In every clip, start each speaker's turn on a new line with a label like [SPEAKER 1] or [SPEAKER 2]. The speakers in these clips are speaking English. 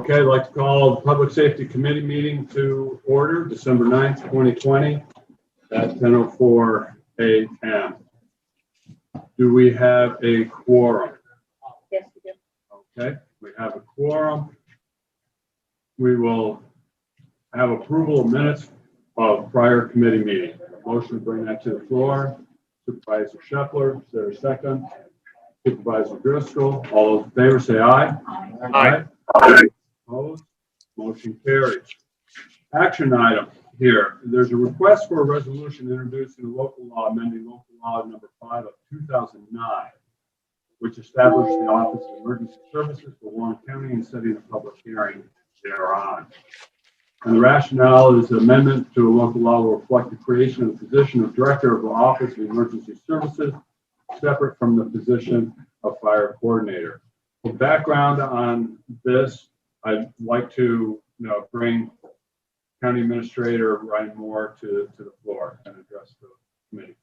[SPEAKER 1] Okay, I'd like to call the Public Safety Committee meeting to order, December 9th, 2020 at 10:04 a.m. Do we have a quorum?
[SPEAKER 2] Yes, we do.
[SPEAKER 1] Okay, we have a quorum. We will have approval of minutes of prior committee meeting. Motion to bring that to the floor. Supervisor Scheffler, is there a second? Supervisor Driscoll, all those in favor say aye.
[SPEAKER 2] Aye.
[SPEAKER 1] Aye. Opposed? Motion carries. Action item here. There's a request for a resolution introducing a local law amending local law number 5 of 2009, which established the Office of Emergency Services for Warren County and setting a public hearing thereon. And the rationale is an amendment to a local law will reflect the creation of the position of Director of the Office of Emergency Services, separate from the position of Fire Coordinator. For background on this, I'd like to bring County Administrator Ryan Moore to the floor and address the committee.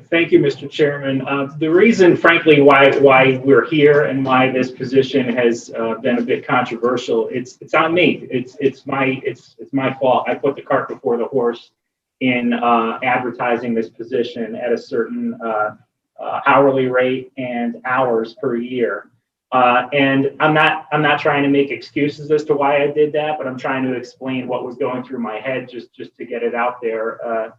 [SPEAKER 3] Thank you, Mr. Chairman. The reason, frankly, why we're here and why this position has been a bit controversial, it's on me. It's my fault. I put the cart before the horse in advertising this position at a certain hourly rate and hours per year. And I'm not trying to make excuses as to why I did that, but I'm trying to explain what was going through my head just to get it out there.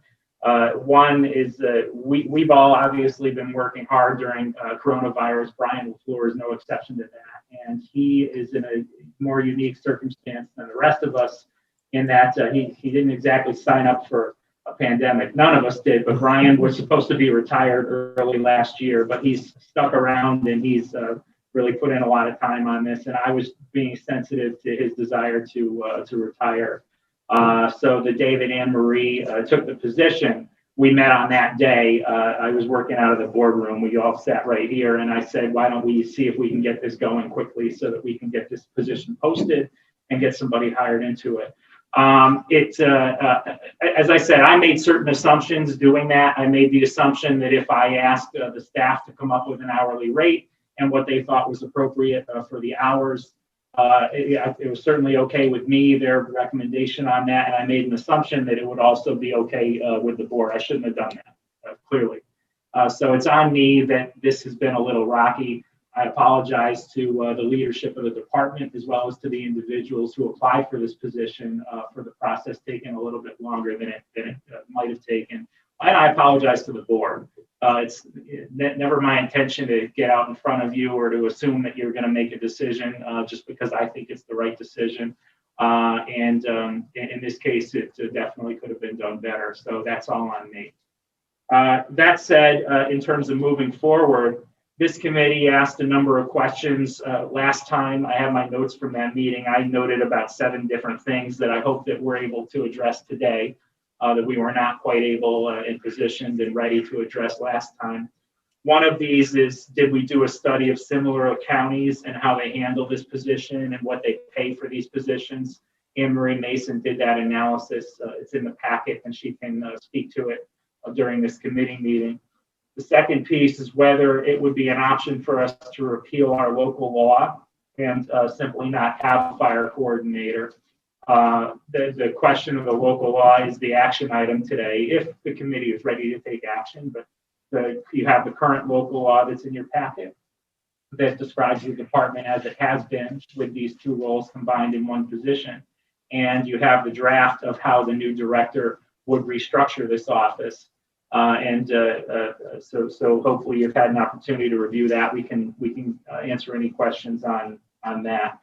[SPEAKER 3] One is that we've all obviously been working hard during coronavirus. Brian LaFleur is no exception to that. And he is in a more unique circumstance than the rest of us in that he didn't exactly sign up for a pandemic. None of us did, but Brian was supposed to be retired early last year, but he's stuck around and he's really put in a lot of time on this. And I was being sensitive to his desire to retire. So the day that Anne Marie took the position, we met on that day. I was working out of the boardroom. We all sat right here, and I said, why don't we see if we can get this going quickly so that we can get this position posted and get somebody hired into it. As I said, I made certain assumptions doing that. I made the assumption that if I asked the staff to come up with an hourly rate and what they thought was appropriate for the hours, it was certainly okay with me, their recommendation on that, and I made an assumption that it would also be okay with the board. I shouldn't have done that, clearly. So it's on me that this has been a little rocky. I apologize to the leadership of the department as well as to the individuals who applied for this position for the process taking a little bit longer than it might have taken. And I apologize to the board. It's never my intention to get out in front of you or to assume that you're going to make a decision just because I think it's the right decision. And in this case, it definitely could have been done better. So that's all on me. That said, in terms of moving forward, this committee asked a number of questions last time. I have my notes from that meeting. I noted about 7 different things that I hope that we're able to address today. That we were not quite able and positioned and ready to address last time. One of these is, did we do a study of similar counties and how they handle this position and what they pay for these positions? Anne Marie Mason did that analysis. It's in the packet and she can speak to it during this committee meeting. The second piece is whether it would be an option for us to repeal our local law and simply not have a fire coordinator. The question of the local law is the action item today, if the committee is ready to take action. But you have the current local law that's in your packet that describes the department as it has been with these 2 roles combined in one position. And you have the draft of how the new director would restructure this office. So hopefully you've had an opportunity to review that. We can answer any questions on that.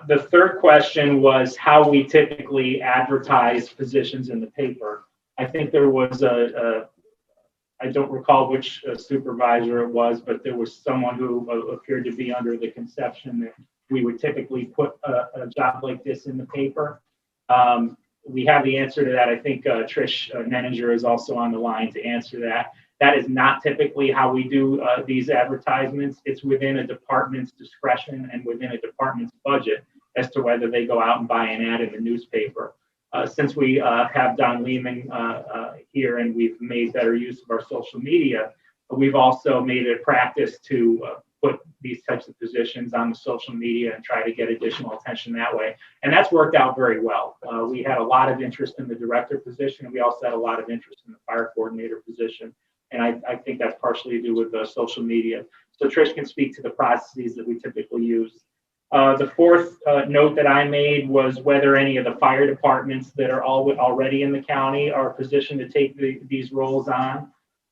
[SPEAKER 3] The third question was how we typically advertise positions in the paper. I think there was I don't recall which supervisor it was, but there was someone who appeared to be under the conception that we would typically put a job like this in the paper. We have the answer to that. I think Trish Neninger is also on the line to answer that. That is not typically how we do these advertisements. It's within a department's discretion and within a department's budget as to whether they go out and buy an ad in the newspaper. Since we have Don Lehman here and we've made better use of our social media, we've also made it a practice to put these types of positions on the social media and try to get additional attention that way. And that's worked out very well. We had a lot of interest in the director position, and we also had a lot of interest in the fire coordinator position. And I think that's partially to do with the social media. So Trish can speak to the processes that we typically use. The fourth note that I made was whether any of the fire departments that are already in the county are positioned to take these roles on.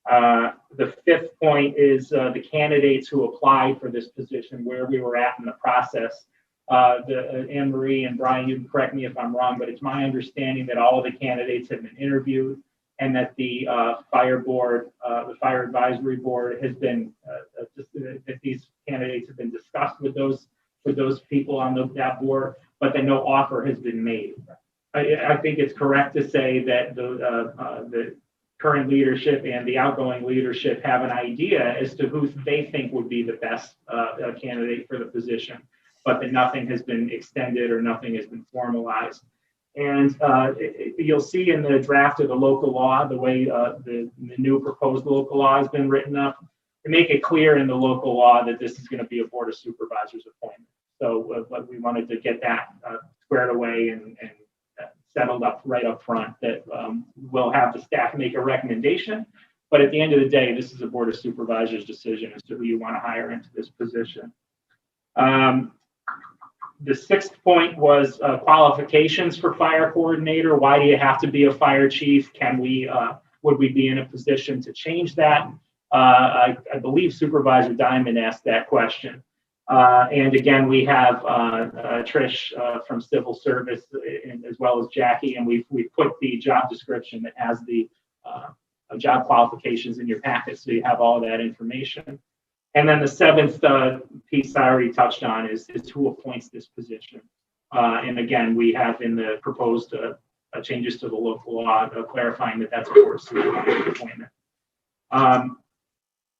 [SPEAKER 3] The fifth point is the candidates who applied for this position, where we were at in the process. Anne Marie and Brian, you can correct me if I'm wrong, but it's my understanding that all of the candidates have been interviewed, and that the fire board, the fire advisory board, has been that these candidates have been discussed with those people on that board, but that no offer has been made. I think it's correct to say that the current leadership and the outgoing leadership have an idea as to who they think would be the best candidate for the position, but that nothing has been extended or nothing has been formalized. And you'll see in the draft of the local law, the way the new proposed local law has been written up, to make it clear in the local law that this is going to be a board of supervisors appointment. So but we wanted to get that squared away and settled up right up front, that we'll have the staff make a recommendation. But at the end of the day, this is a board of supervisors decision as to who you want to hire into this position. The sixth point was qualifications for fire coordinator. Why do you have to be a fire chief? Would we be in a position to change that? I believe Supervisor Diamond asked that question. And again, we have Trish from Civil Service, as well as Jackie, and we've put the job description that has the job qualifications in your packet, so you have all of that information. And then the seventh piece I already touched on is who appoints this position. And again, we have in the proposed changes to the local law clarifying that that's a board of supervisors appointment.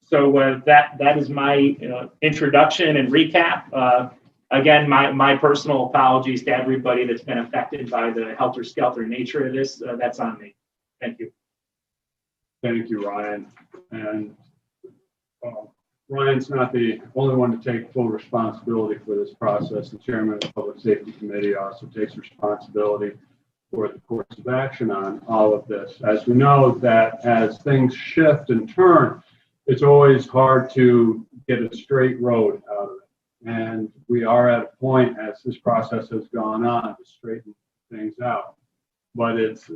[SPEAKER 3] So that is my introduction and recap. Again, my personal apologies to everybody that's been affected by the helter-skelter nature of this. That's on me. Thank you.
[SPEAKER 1] Thank you, Ryan. And Ryan's not the only one to take full responsibility for this process. The chairman of the Public Safety Committee also takes responsibility for the course of action on all of this. As we know, that as things shift and turn, it's always hard to get a straight road out of it. And we are at a point, as this process has gone on, to straighten things out. But it's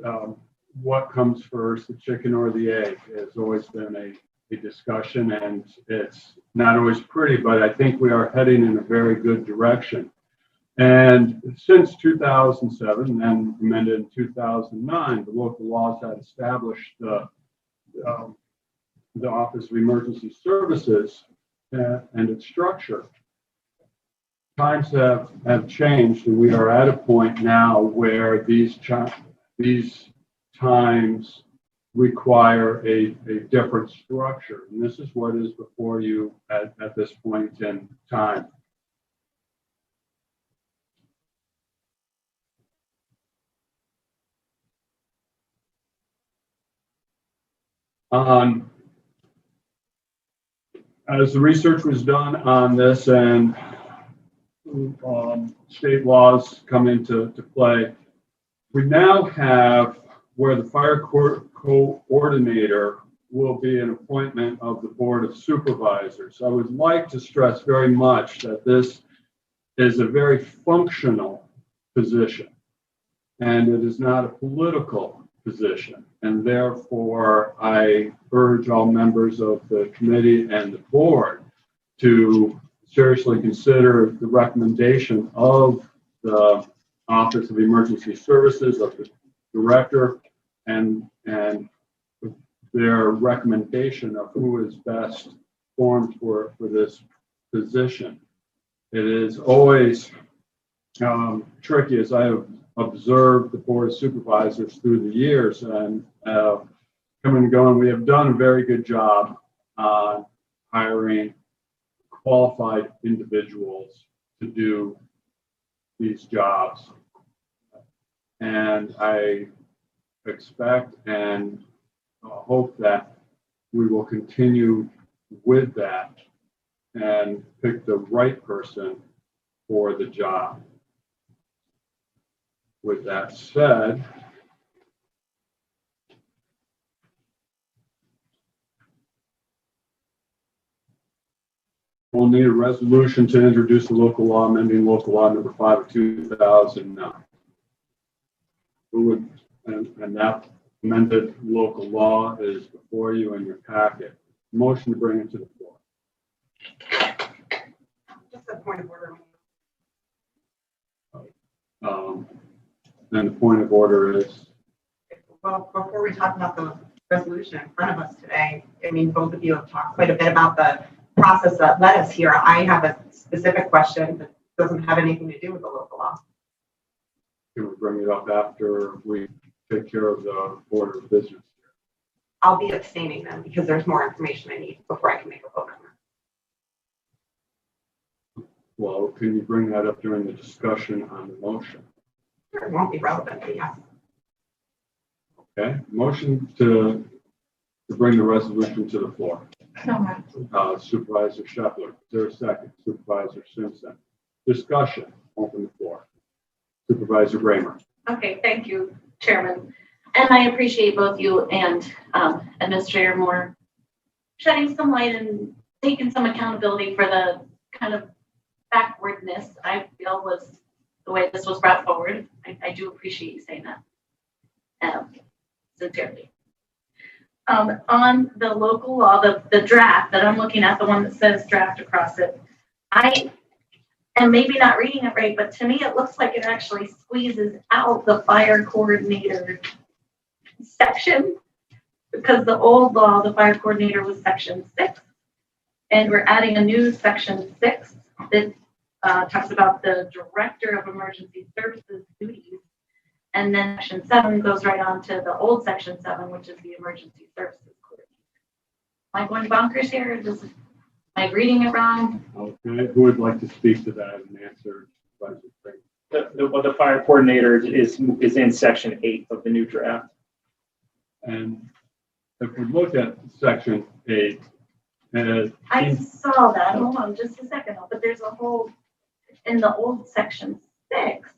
[SPEAKER 1] what comes first, the chicken or the egg, has always been a discussion, and it's not always pretty, but I think we are heading in a very good direction. And since 2007 and amended in 2009, the local laws that established the Office of Emergency Services and its structure. Times have changed, and we are at a point now where these times require a different structure. And this is what is before you at this point in time. As the research was done on this and state laws come into play, we now have where the fire coordinator will be an appointment of the Board of Supervisors. I would like to stress very much that this is a very functional position, and it is not a political position. And therefore, I urge all members of the committee and the board to seriously consider the recommendation of the Office of Emergency Services, of the director, and their recommendation of who is best formed for this position. It is always tricky, as I have observed the Board of Supervisors through the years and coming and going. We have done a very good job on hiring qualified individuals to do these jobs. And I expect and hope that we will continue with that. and pick the right person for the job. With that said, we'll need a resolution to introduce a local law amending local law number 5 of 2009. Who would, and that amended local law is before you in your packet. Motion to bring it to the floor.
[SPEAKER 2] Just a point of order.
[SPEAKER 1] And the point of order is,
[SPEAKER 2] Well, before we talk about the resolution in front of us today, I mean, both of you have talked quite a bit about the process that led us here. I have a specific question that doesn't have anything to do with the local law.
[SPEAKER 1] can we bring it up after we take care of the order of business?
[SPEAKER 2] I'll be abstaining then because there's more information I need before I can make a vote on that.
[SPEAKER 1] Well, can you bring that up during the discussion on the motion?
[SPEAKER 2] It won't be relevant, but yes.
[SPEAKER 1] Okay, motion to bring the resolution to the floor. Supervisor Shepler, is there a second? Supervisor Simpson. Discussion, open the floor. Supervisor Bramer.
[SPEAKER 4] Okay, thank you, Chairman. And I appreciate both you and Administrator Moore shedding some light and taking some accountability for the kind of backwardness I feel was the way this was brought forward. I do appreciate you saying that, sincerely. On the local law, the draft that I'm looking at, the one that says draft across it, I am maybe not reading it right, but to me it looks like it actually squeezes out the fire coordinator section, because the old law, the fire coordinator was section 6, and we're adding a new section 6 that talks about the director of emergency services duties, and then section 7 goes right on to the old section 7, which is the emergency services coordinator. Am I going bonkers here? Am I reading it wrong?
[SPEAKER 1] Okay, who would like to speak to that and answer? Supervisor Bramer?
[SPEAKER 3] The fire coordinator is in section 8 of the new draft.
[SPEAKER 1] And if we look at section 8,
[SPEAKER 4] I saw that. Hold on just a second, but there's a whole in the old section 6.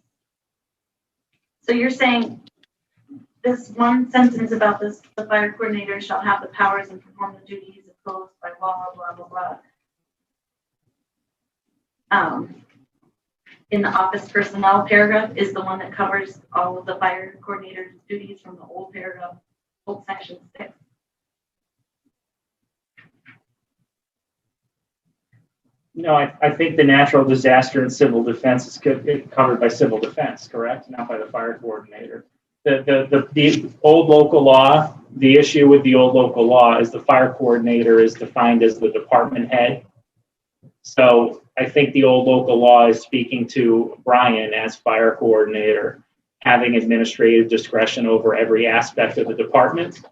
[SPEAKER 4] So you're saying this one sentence about this, the fire coordinator shall have the powers and perform the duties imposed by law, blah, blah, blah. In the office personnel paragraph is the one that covers all of the fire coordinator's duties from the old paragraph, old section 6.
[SPEAKER 3] No, I think the natural disaster and civil defense is covered by civil defense, correct? Not by the fire coordinator. The old local law, the issue with the old local law is the fire coordinator is defined as the department head. So I think the old local law is speaking to Brian as fire coordinator, having administrative discretion over every aspect of the department.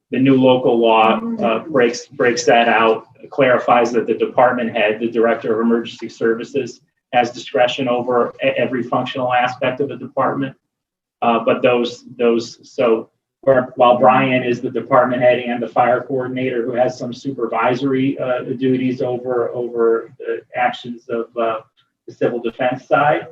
[SPEAKER 3] The new local law breaks that out, clarifies that the department head, the director of emergency services, has discretion over every functional aspect of the department. But while Brian is the department head and the fire coordinator who has some supervisory duties over the actions of the civil defense side,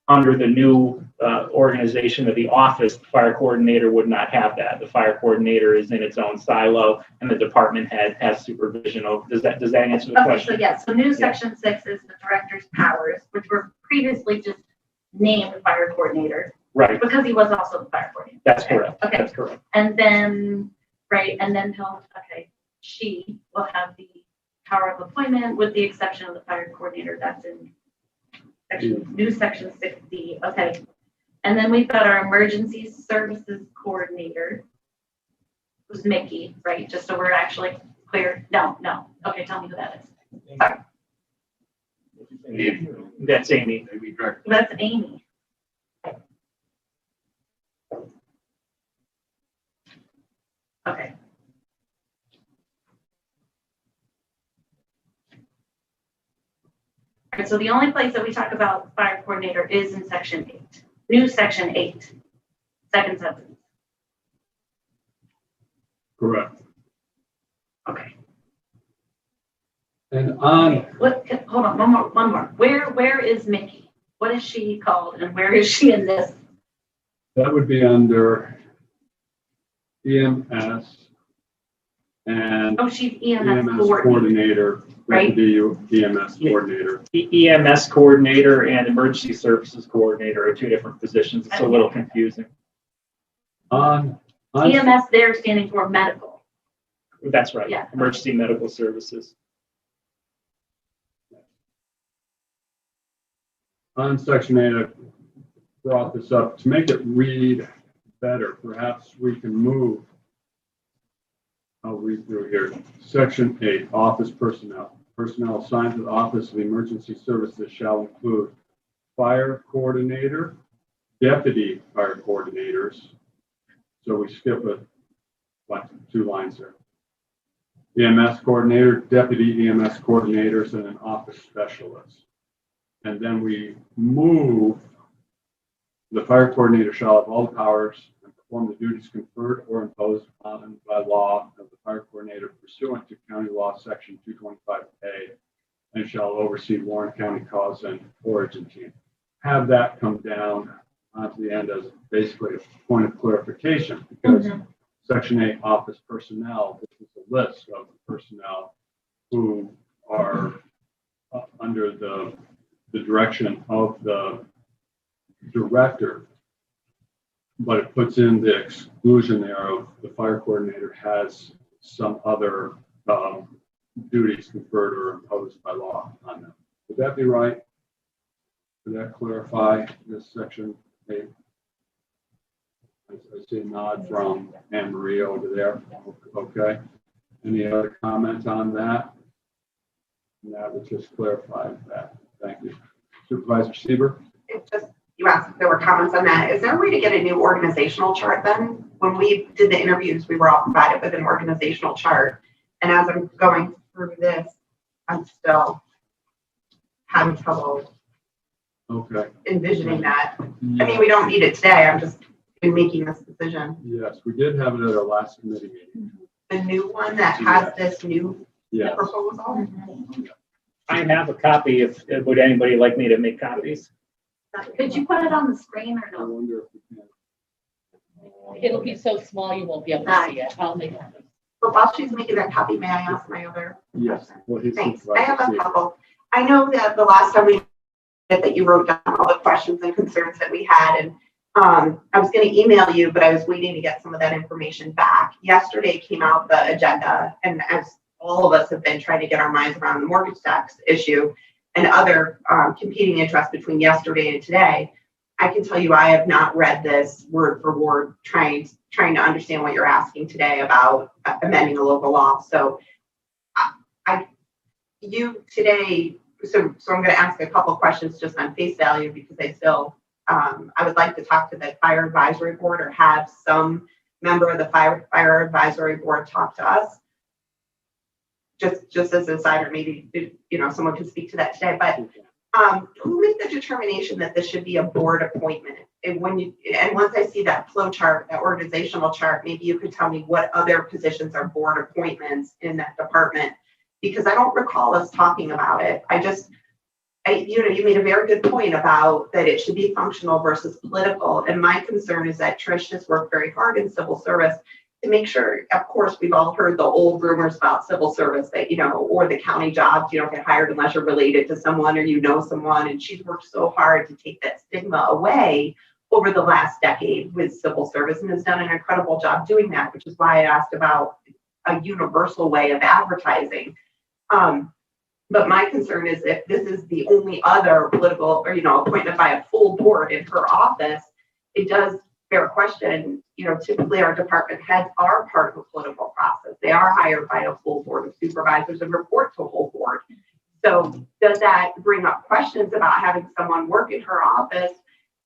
[SPEAKER 3] under the new organization of the office, the fire coordinator would not have that. The fire coordinator is in its own silo, and the department head has supervision over. Does that answer the question?
[SPEAKER 4] So yes, so new section 6 is the director's powers, which were previously just named fire coordinator.
[SPEAKER 3] Right.
[SPEAKER 4] Because he was also the fire coordinator.
[SPEAKER 3] That's correct.
[SPEAKER 4] Okay.
[SPEAKER 3] That's correct.
[SPEAKER 4] And then, she will have the power of appointment with the exception of the fire coordinator. That's in new section 6D. Okay. And then we've got our emergency services coordinator, who's Mickey, right? Just so we're actually clear. No. Okay, tell me who that is. Sorry.
[SPEAKER 3] That's Amy.
[SPEAKER 4] That's Amy. Okay. All right, so the only place that we talk about fire coordinator is in section 8, new section 8, second sentence.
[SPEAKER 1] correct.
[SPEAKER 4] Okay.
[SPEAKER 1] And on,
[SPEAKER 4] What, hold on, one more. Where is Mickey? What is she called and where is she in this?
[SPEAKER 1] that would be under EMS and
[SPEAKER 4] Oh, she's
[SPEAKER 1] EMS
[SPEAKER 4] EMS coordinator.
[SPEAKER 1] coordinator,
[SPEAKER 4] Right.
[SPEAKER 1] EMS coordinator.
[SPEAKER 3] EMS coordinator and emergency services coordinator are two different positions. It's a little confusing.
[SPEAKER 1] On
[SPEAKER 4] EMS there standing for medical.
[SPEAKER 3] That's right.
[SPEAKER 4] Yeah.
[SPEAKER 3] Emergency medical services.
[SPEAKER 1] On section 8, I brought this up to make it read better. Perhaps we can move. I'll read through here. Section 8, office personnel. Personnel assigned to the Office of Emergency Services shall include fire coordinator, deputy fire coordinators. So we skip two lines there. EMS coordinator, deputy EMS coordinators, and an office specialist. And then we move, the fire coordinator shall have all the powers and perform the duties conferred or imposed upon by law of the fire coordinator pursuant to County Law Section 225A, and shall oversee Warren County cause and origin team. Have that come down onto the end as basically a point of clarification, because Section 8 office personnel, this is a list of personnel who are under the direction of the director, but it puts in the exclusion there of the fire coordinator has some other duties conferred or imposed by law on them. Would that be right? Would that clarify this section 8? I see a nod from Anne Marie over there. Okay. Any other comment on that? That would just clarify that. Thank you. Supervisor Sieber?
[SPEAKER 2] It just, you asked if there were comments on that. Is there a way to get a new organizational chart then? When we did the interviews, we were all provided with an organizational chart. And as I'm going through this, I'm still having trouble envisioning that. I mean, we don't need it today. I'm just making this decision.
[SPEAKER 1] Yes, we did have it at our last committee meeting.
[SPEAKER 2] The new one that has this new
[SPEAKER 1] Yes.
[SPEAKER 2] proposal?
[SPEAKER 3] I have a copy. If would anybody like me to make copies?
[SPEAKER 4] Could you put it on the screen or
[SPEAKER 1] I
[SPEAKER 4] no?
[SPEAKER 1] wonder if we can.
[SPEAKER 5] It'll be so small you won't be able to see it. I'll make it.
[SPEAKER 2] But while she's making that copy, may I ask my other?
[SPEAKER 1] Yes. Well, he's
[SPEAKER 2] Thanks. I
[SPEAKER 1] Supervisor
[SPEAKER 2] have a
[SPEAKER 1] Sieber.
[SPEAKER 2] couple. I know that the last time we did that you wrote down all the questions and concerns that we had, and I was going to email you, but I was waiting to get some of that information back. Yesterday came out the agenda, and as all of us have been trying to get our minds around the mortgage tax issue and other competing interests between yesterday and today, I can tell you I have not read this word for word, trying to understand what you're asking today about amending a local law. So you today, so I'm going to ask a couple questions just on face value, because I still, I would like to talk to the fire advisory board or have some member of the fire advisory board talk to us. Just as an insider, maybe, someone can speak to that today, but who made the determination that this should be a board appointment? And once I see that flow chart, that organizational chart, maybe you could tell me what other positions are board appointments in that department, because I don't recall us talking about it. You made a very good point about that it should be functional versus political. And my concern is that Trish has worked very hard in civil service to make sure, of course, we've all heard the old rumors about civil service that, or the county jobs, you don't get hired unless you're related to someone or you know someone. And she's worked so hard to take that stigma away over the last decade with civil service and has done an incredible job doing that, which is why I asked about a universal way of advertising. But my concern is if this is the only other political or, appointment by a full board in her office, it does bear question. Typically our department heads are part of a political process. They are hired by a full board of supervisors and report to a whole board. So does that bring up questions about having someone work in her office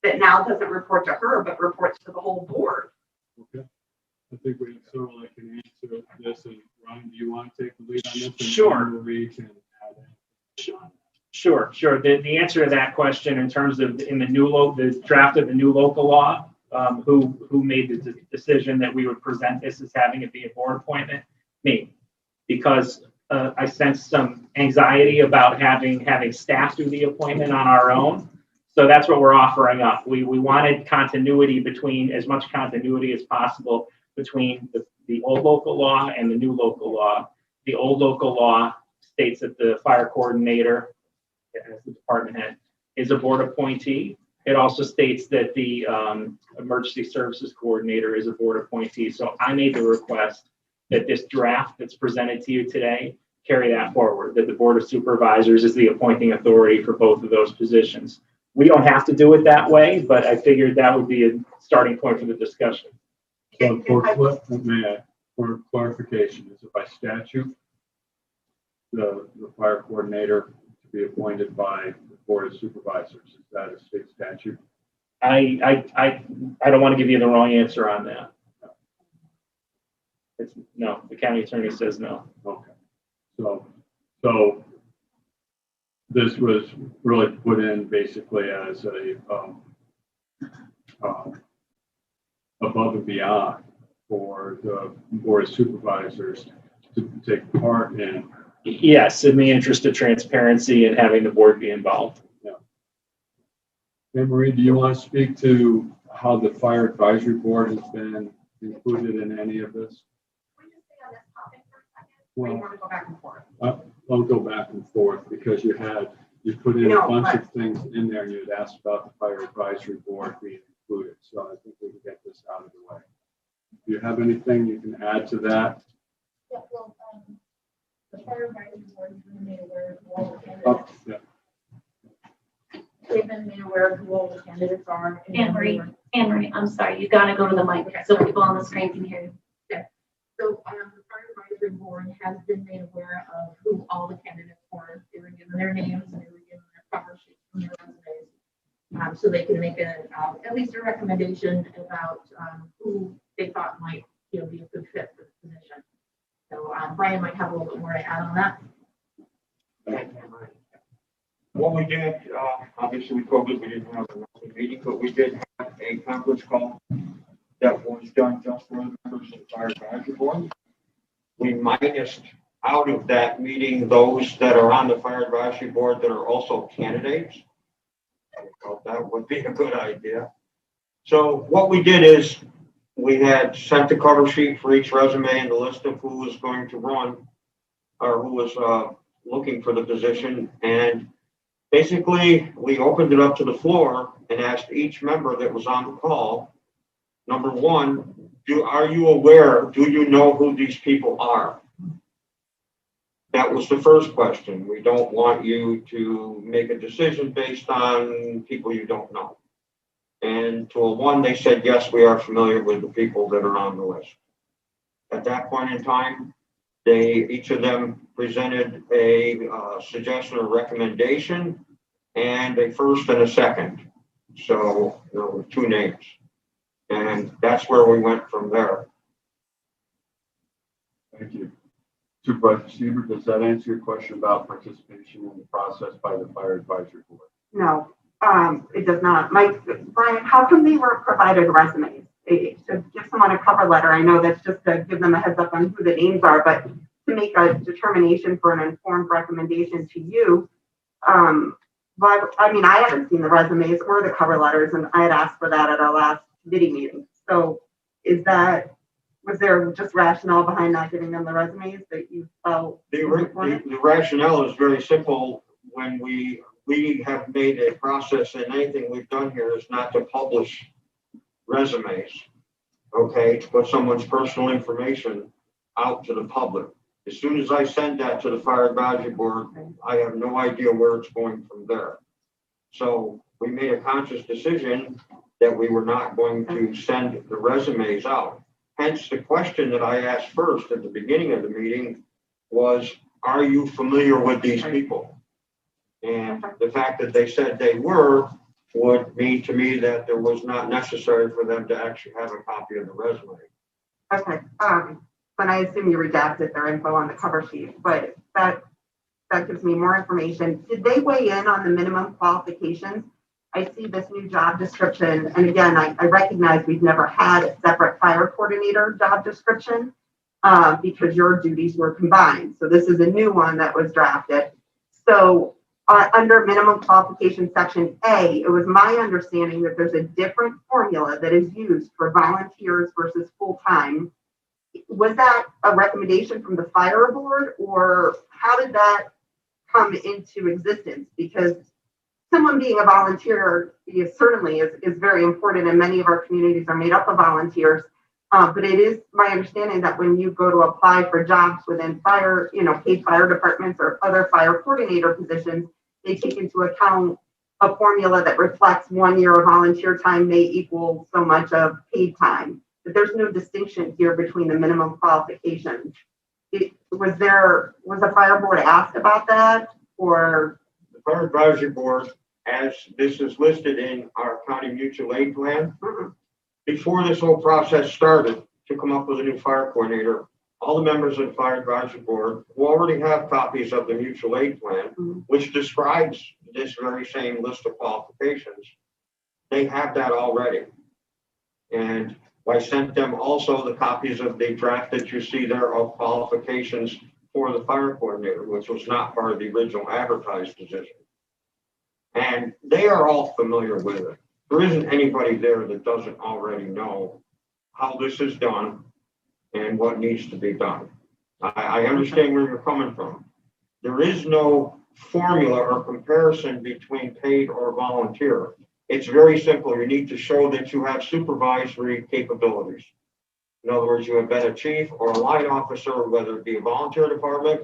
[SPEAKER 2] that now doesn't report to her, but reports to the whole board?
[SPEAKER 1] Okay. I think we certainly can answer this. And Ryan, do you want to take the lead on this? And
[SPEAKER 3] Sure.
[SPEAKER 1] Marie can add in.
[SPEAKER 3] Sure. The answer to that question in terms of in the draft of the new local law, who made the decision that we would present this as having it be a board appointment? Me, because I sensed some anxiety about having staff do the appointment on our own. So that's what we're offering up. We wanted continuity as much continuity as possible between the old local law and the new local law. The old local law states that the fire coordinator, as the department head, is a board appointee. It also states that the emergency services coordinator is a board appointee. So I made the request that this draft that's presented to you today carry that forward, that the board of supervisors is the appointing authority for both of those positions. We don't have to do it that way, but I figured that would be a starting point for the discussion.
[SPEAKER 1] So for clarification, is it by statute, the fire coordinator to be appointed by the board of supervisors? Is that a state statute?
[SPEAKER 3] I don't want to give you the wrong answer on that. No, the county attorney says no.
[SPEAKER 1] Okay. So this was really put in basically as a above and beyond for the board of supervisors to take part in.
[SPEAKER 3] Yes, in the interest of transparency and having the board be involved.
[SPEAKER 1] Hey, Marie, do you want to speak to how the fire advisory board has been included in any of this?
[SPEAKER 2] Can we just stay on this topic for a second? Or you
[SPEAKER 1] Well,
[SPEAKER 2] want to go back and forth?
[SPEAKER 1] I'll go back and forth because you put in a
[SPEAKER 2] No,
[SPEAKER 1] bunch
[SPEAKER 2] but-
[SPEAKER 1] of things in there and you had asked about the fire advisory board being included. So I think we can get this out of the way. Do you have anything you can add to that?
[SPEAKER 5] Yeah, well, the fire advisory board has been made aware of who all the
[SPEAKER 1] Oh,
[SPEAKER 5] candidates.
[SPEAKER 1] yeah.
[SPEAKER 5] They've been made aware of who all the candidates are.
[SPEAKER 4] Anne Marie, I'm sorry, you gotta go to the mic so people on the screen can hear you.
[SPEAKER 5] So, the fire advisory board has been made aware of who all the candidates were. They were given their names and they were given their cover sheets from their resumes. So they can make at least a recommendation about, who they thought might, be a good fit for the position. So, Brian might have a little bit more to add on that.
[SPEAKER 6] What we did, obviously with COVID, we didn't have a monthly meeting, but we did have a conference call that was done just for the members of the fire advisory board. We minused out of that meeting those that are on the fire advisory board that are also candidates. I thought that would be a good idea. So what we did is we had sent the cover sheet for each resume and the list of who was going to run or who was looking for the position. And basically, we opened it up to the floor and asked each member that was on the call, number one, are you aware, do you know who these people are? That was the first question. We don't want you to make a decision based on people you don't know. And to a one, they said, yes, we are familiar with the people that are on the list. At that point in time, each of them presented a suggestion or recommendation and a first and a second. So there were two names. And that's where we went from there.
[SPEAKER 1] Thank you. Supervisor Siebert, does that answer your question about participation in the process by the fire advisory board?
[SPEAKER 2] No, it does not. Brian, how come they were provided resumes? To give someone a cover letter, I know that's just to give them a heads up on who the names are, but to make a determination for an informed recommendation to you, but I mean, I haven't seen the resumes or the cover letters, and I had asked for that at our last committee meeting. So was there just rationale behind not giving them the resumes that you felt?
[SPEAKER 6] The rationale is very simple. When we have made a process, and anything we've done here is not to publish resumes, okay, to put someone's personal information out to the public. As soon as I send that to the fire advisory board, I have no idea where it's going from there. So we made a conscious decision that we were not going to send the resumes out. Hence the question that I asked first at the beginning of the meeting was, are you familiar with these people? And the fact that they said they were would mean to me that there was not necessary for them to actually have a copy of the resume.
[SPEAKER 2] Okay, but I assume you redacted their info on the cover sheet, but that gives me more information. Did they weigh in on the minimum qualifications? I see this new job description, and again, I recognize we've never had a separate fire coordinator job description. because your duties were combined. So this is a new one that was drafted. So under minimum qualification section A, it was my understanding that there's a different formula that is used for volunteers versus full-time. Was that a recommendation from the fire board, or how did that come into existence? Because someone being a volunteer certainly is very important, and many of our communities are made up of volunteers. But it is my understanding that when you go to apply for jobs within fire, paid fire departments or other fire coordinator positions, they take into account a formula that reflects 1 year of volunteer time may equal so much of paid time. But there's no distinction here between the minimum qualifications. Was the fire board asked about that, or?
[SPEAKER 6] The Fire Advisory Board, as this is listed in our county mutual aid plan, before this whole process started to come up with a new fire coordinator, all the members of the Fire Advisory Board who already have copies of the mutual aid plan, which describes this very same list of qualifications, they have that already. And I sent them also the copies of the draft that you see there of qualifications for the fire coordinator, which was not part of the original advertised position. And they are all familiar with it. There isn't anybody there that doesn't already know how this is done and what needs to be done. I understand where you're coming from. There is no formula or comparison between paid or volunteer. It's very simple. You need to show that you have supervisory capabilities. In other words, you have been a chief or a line officer, whether it be a volunteer department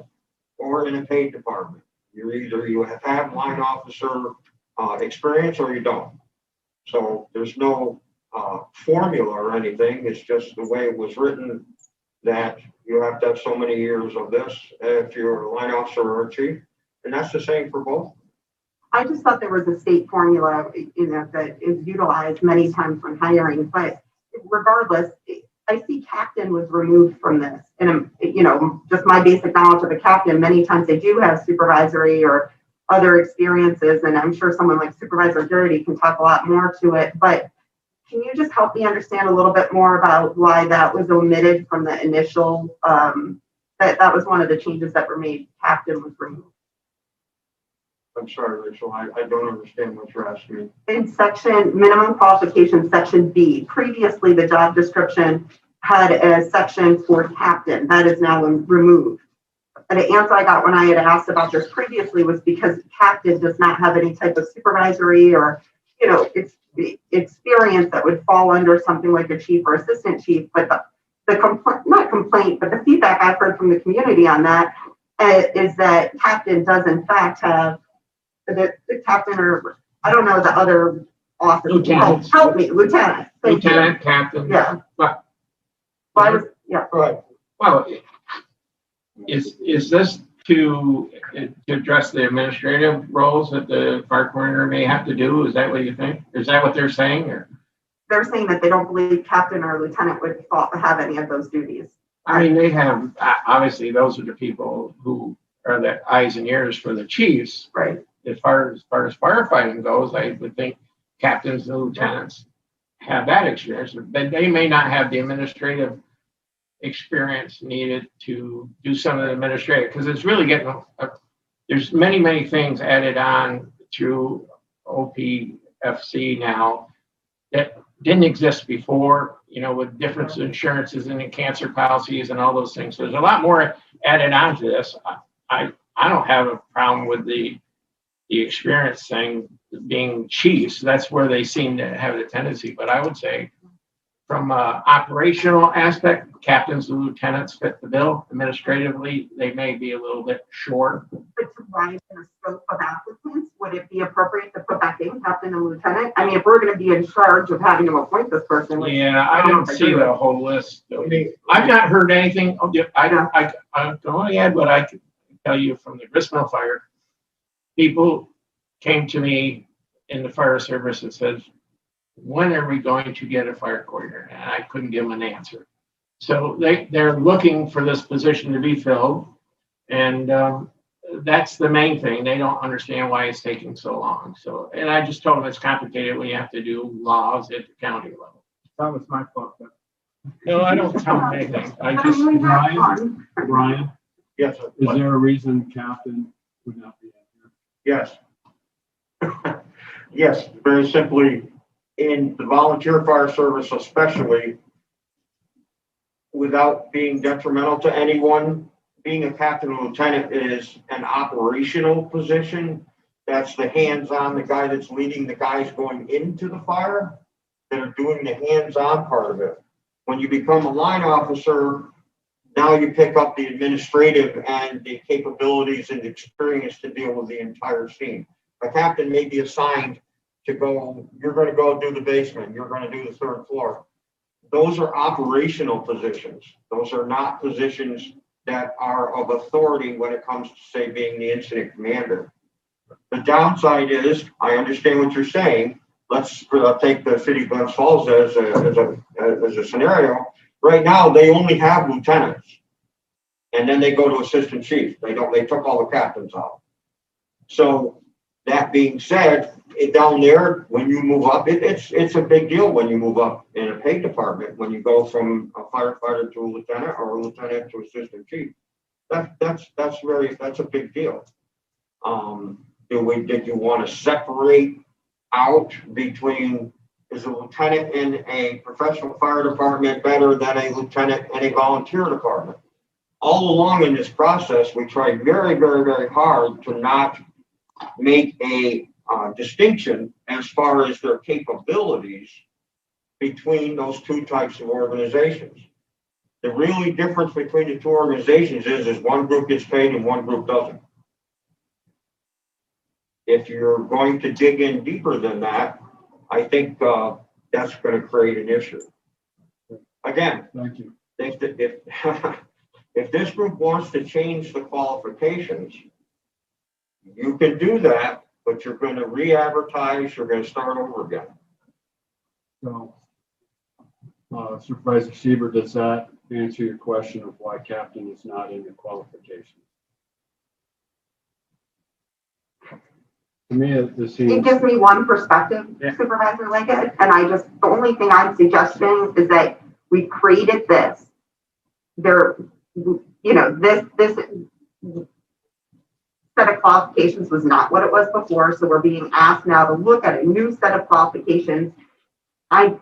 [SPEAKER 6] or in a paid department. You have line officer experience or you don't. So there's no formula or anything. It's just the way it was written that you have to have so many years of this if you're a line officer or a chief. And that's the same for both.
[SPEAKER 2] I just thought there was a state formula, that is utilized many times when hiring, but regardless, I see captain was removed from this. And, just my basic knowledge of a captain, many times they do have supervisory or other experiences. And I'm sure someone like Supervisor Garrity can talk a lot more to it, but can you just help me understand a little bit more about why that was omitted from the initial, that was one of the changes that were made, captain was removed?
[SPEAKER 6] I'm sorry, Rachel, I don't understand what you're asking me.
[SPEAKER 2] In minimum qualification, section B, previously the job description had a section for captain that is now removed. And the answer I got when I had asked about this previously was because captain does not have any type of supervisory or, it's the experience that would fall under something like a chief or assistant chief. But the feedback I've heard from the community on that is that captain does in fact have the captain, or I don't know the other officer.
[SPEAKER 7] Lieutenant.
[SPEAKER 2] Help me, lieutenant.
[SPEAKER 7] Lieutenant, captain.
[SPEAKER 2] Yeah.
[SPEAKER 7] But,
[SPEAKER 6] Right.
[SPEAKER 7] well, is this to address the administrative roles that the fire coordinator may have to do? Is that what you think? Is that what they're saying? Or
[SPEAKER 2] they're saying that they don't believe captain or lieutenant would have any of those duties.
[SPEAKER 7] I mean, they have, obviously, those are the people who are the eyes and ears for the chiefs.
[SPEAKER 2] Right.
[SPEAKER 7] As far as firefighting goes, I would think captains and lieutenants have that experience, but they may not have the administrative experience needed to do some of the administrative, because it's really getting, there's many things added on through OPFC now that didn't exist before, with different insurances and the cancer policies and all those things. So there's a lot more added on to this. I don't have a problem with the experience thing being chiefs. That's where they seem to have the tendency. But I would say from an operational aspect, captains and lieutenants fit the bill. Administratively, they may be a little bit short.
[SPEAKER 2] But to widen the scope of applicants, would it be appropriate to put back in captain and lieutenant? I mean, if we're going to be in charge of having to appoint this person.
[SPEAKER 7] Yeah, I didn't see the whole list. I've not heard anything. I can only add what I can tell you from the Gristmill fire. People came to me in the fire service and said, when are we going to get a fire coordinator? And I couldn't give them an answer. So they're looking for this position to be filled. And that's the main thing. They don't understand why it's taking so long. So, and I just told them it's complicated when you have to do laws at the county level.
[SPEAKER 8] That was my fault.
[SPEAKER 7] No, I don't tell them anything. I just,
[SPEAKER 1] Brian,
[SPEAKER 6] Yes, sir.
[SPEAKER 1] is there a reason Captain would not be in here?
[SPEAKER 6] Yes. Yes, very simply, in the volunteer fire service especially, without being detrimental to anyone, being a captain or lieutenant is an operational position. That's the hands-on, the guy that's leading the guys going into the fire that are doing the hands-on part of it. When you become a line officer, now you pick up the administrative and the capabilities and experience to deal with the entire scene. A captain may be assigned to go, you're going to go do the basement, you're going to do the third floor. Those are operational positions. Those are not positions that are of authority when it comes to, say, being the incident commander. The downside is, I understand what you're saying. Let's take the city of Glens Falls as a scenario. Right now, they only have lieutenants, and then they go to assistant chiefs. They took all the captains out. So that being said, down there, when you move up, it's a big deal when you move up in a pay department. When you go from a firefighter to a lieutenant or a lieutenant to assistant chief, that's a big deal. Did you want to separate out between, is a lieutenant in a professional fire department better than a lieutenant in a volunteer department? All along in this process, we tried very, very, very hard to not make a distinction as far as their capabilities between those two types of organizations. The really difference between the two organizations is one group gets paid and one group doesn't. If you're going to dig in deeper than that, I think that's going to create an issue. Again,
[SPEAKER 1] Thank you.
[SPEAKER 6] If this group wants to change the qualifications, you can do that, but you're going to re-advertise, you're going to start over again.
[SPEAKER 1] So, Supervisor Siebert, does that answer your question of why captain is not in the qualifications? To me, this seems.
[SPEAKER 2] It gives me one perspective,
[SPEAKER 1] Yeah.
[SPEAKER 2] Supervisor Liggett, and the only thing I'm suggesting is that we created this. This set of qualifications was not what it was before, so we're being asked now to look at a new set of qualifications. I'm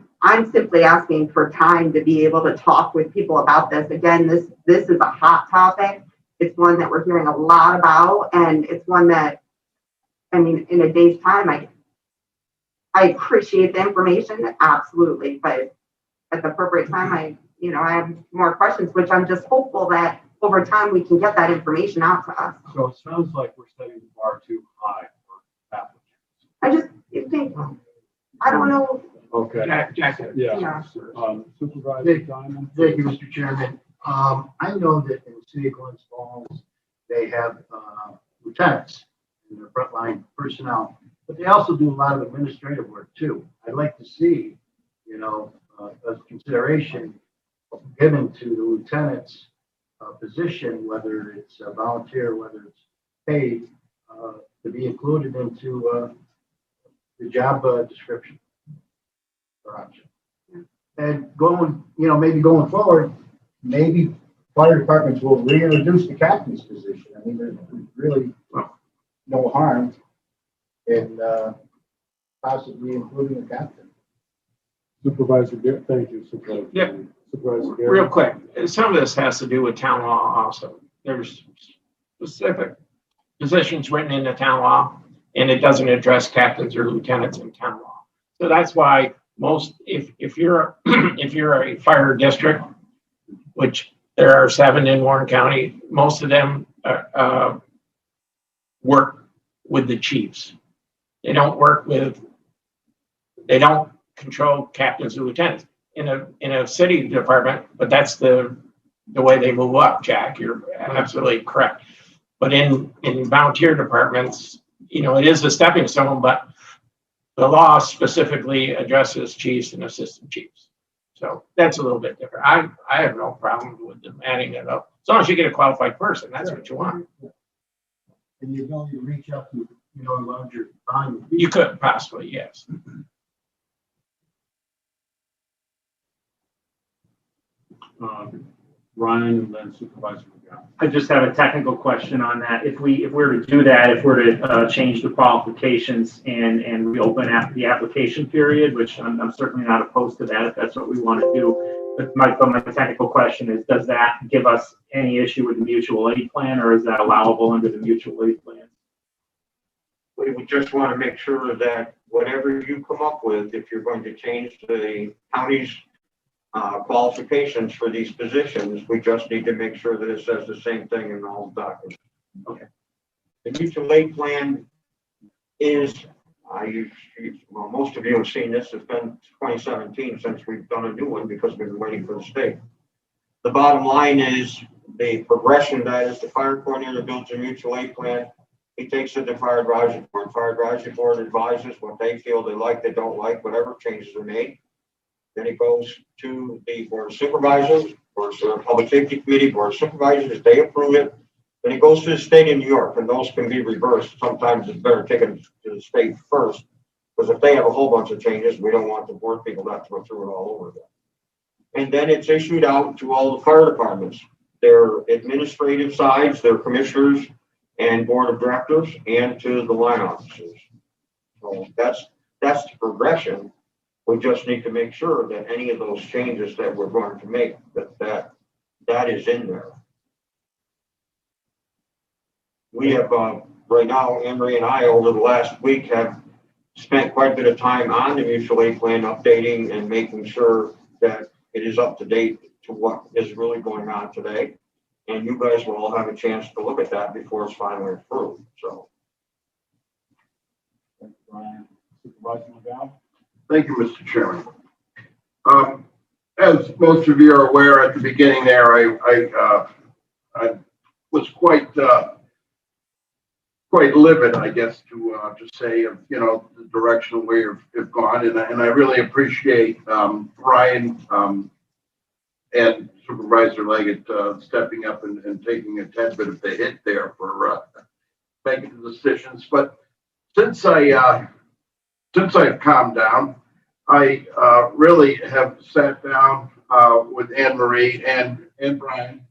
[SPEAKER 2] simply asking for time to be able to talk with people about this. Again, this is a hot topic. It's one that we're hearing a lot about, and it's one that, I mean, in a day's time, I appreciate the information, absolutely, but at the appropriate time, I have more questions, which I'm just hopeful that over time we can get that information out to us.
[SPEAKER 1] So it sounds like we're setting the bar too high for applicants.
[SPEAKER 2] I just think, I don't know.
[SPEAKER 1] Okay.
[SPEAKER 7] Jack,
[SPEAKER 1] Yeah. Supervisor Diamond.
[SPEAKER 8] Thank you, Mr. Chairman. I know that in the city of Glens Falls, they have lieutenants and their frontline personnel, but they also do a lot of administrative work too. I'd like to see, a consideration given to the lieutenant's position, whether it's a volunteer, whether it's paid, to be included into the job description or option. And maybe going forward, maybe fire departments will reintroduce the captain's position. I mean, there's really no harm in possibly including a captain.
[SPEAKER 1] Supervisor Garrett, thank you, Supervisor.
[SPEAKER 7] Yeah.
[SPEAKER 1] Supervisor Garrett.
[SPEAKER 7] real quick, some of this has to do with town law also. There's specific positions written in the town law, and it doesn't address captains or lieutenants in town law. So that's why if you're a fire district, which there are 7 in Warren County, most of them work with the chiefs. They don't control captains or lieutenants in a city department, but that's the way they move up, Jack. You're absolutely correct. But in volunteer departments, it is a stepping stone, but the law specifically addresses chiefs and assistant chiefs. So that's a little bit different. I have no problem with them adding it up. As long as you get a qualified person, that's what you want.
[SPEAKER 8] And the ability to reach out to, a larger volume.
[SPEAKER 7] You could possibly, yes.
[SPEAKER 1] Ryan and then Supervisor McGowan.
[SPEAKER 3] I just have a technical question on that. If we're to do that, if we're to change the qualifications and reopen the application period, which I'm certainly not opposed to that if that's what we want to do. But my technical question is, does that give us any issue with the mutual aid plan, or is that allowable under the mutual aid plan?
[SPEAKER 6] We would just want to make sure that whatever you come up with, if you're going to change the county's qualifications for these positions, we just need to make sure that it says the same thing in all documents.
[SPEAKER 3] Okay.
[SPEAKER 6] The mutual aid plan is, well, most of you have seen this. It's been 2017 since we've done a new one because we've been waiting for the state. The bottom line is the progression that is the fire coordinator builds a mutual aid plan. He takes it to fire advisory board. Fire advisory board advises what they feel they like, they don't like, whatever changes are made. Then it goes to the board of supervisors, board of public safety committee, board of supervisors. They approve it. Then it goes to the state of New York, and those can be reversed. Sometimes it's better taken to the state first, because if they have a whole bunch of changes, we don't want the board people to have to go through it all over again. And then it's issued out to all the fire departments, their administrative sides, their commissioners, and board of directors, and to the line officers. So that's the progression. We just need to make sure that any of those changes that we're going to make, that is in there. We have, right now, Emery and I, over the last week, have spent quite a bit of time on the mutual aid plan, updating and making sure that it is up to date to what is really going on today. And you guys will all have a chance to look at that before it's finally approved. So.
[SPEAKER 1] Thanks, Ryan. Supervisor McGowan.
[SPEAKER 9] Thank you, Mr. Chairman. As most of you are aware, at the beginning there, I was quite livid, I guess, to say, the direction we have gone, and I really appreciate Brian and Supervisor Leggett stepping up and taking a tad bit of the hit there for making the decisions. But since I've calmed down, I really have sat down with Anne Marie and Brian.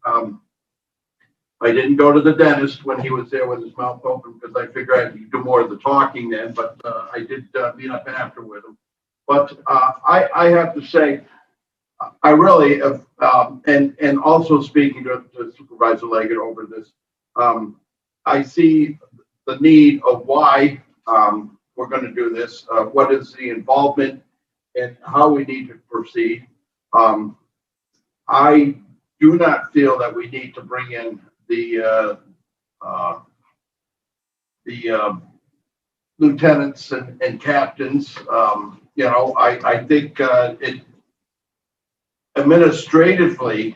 [SPEAKER 9] I didn't go to the dentist when he was there with his mouth open because I figured I could do more of the talking then, but I did meet up after with him. But I have to say, I really have, and also speaking to Supervisor Leggett over this, I see the need of why we're going to do this, what is the involvement, and how we need to proceed. I do not feel that we need to bring in the lieutenants and captains. I think it administratively,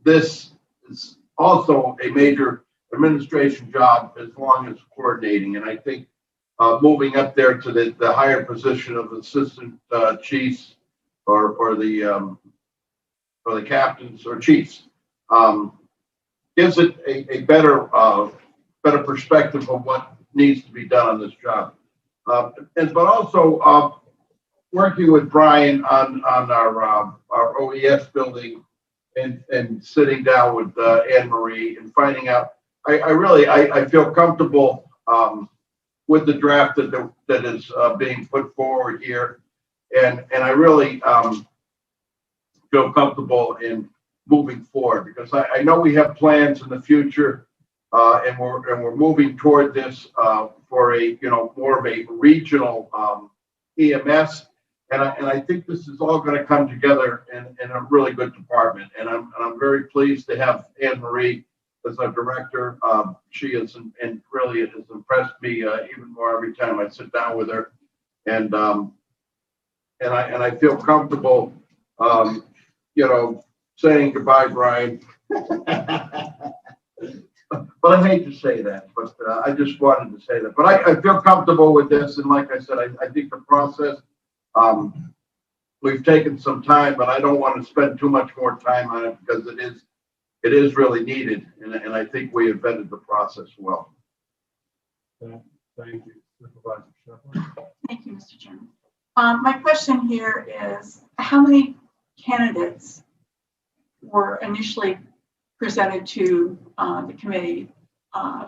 [SPEAKER 9] this is also a major administration job as long as coordinating. And I think moving up there to the higher position of assistant chiefs or the captains or chiefs gives it a better perspective of what needs to be done on this job. But also working with Brian on our OES building and sitting down with Anne Marie and finding out. I feel comfortable with the draft that is being put forward here, and I really feel comfortable in moving forward because I know we have plans in the future, and we're moving toward this for a more of a regional EMS, and I think this is all going to come together in a really good department, and I'm very pleased to have Anne Marie as our director. She is and really it has impressed me even more every time I sit down with her, and I feel comfortable, saying goodbye, Brian. But I hate to say that, but I just wanted to say that. But I feel comfortable with this, and like I said, I think the process, we've taken some time, but I don't want to spend too much more time on it because it is really needed, and I think we have vetted the process well.
[SPEAKER 1] Thank you, Supervisor Shepherd.
[SPEAKER 10] Thank you, Mr. Chairman. My question here is, how many candidates were initially presented to the committee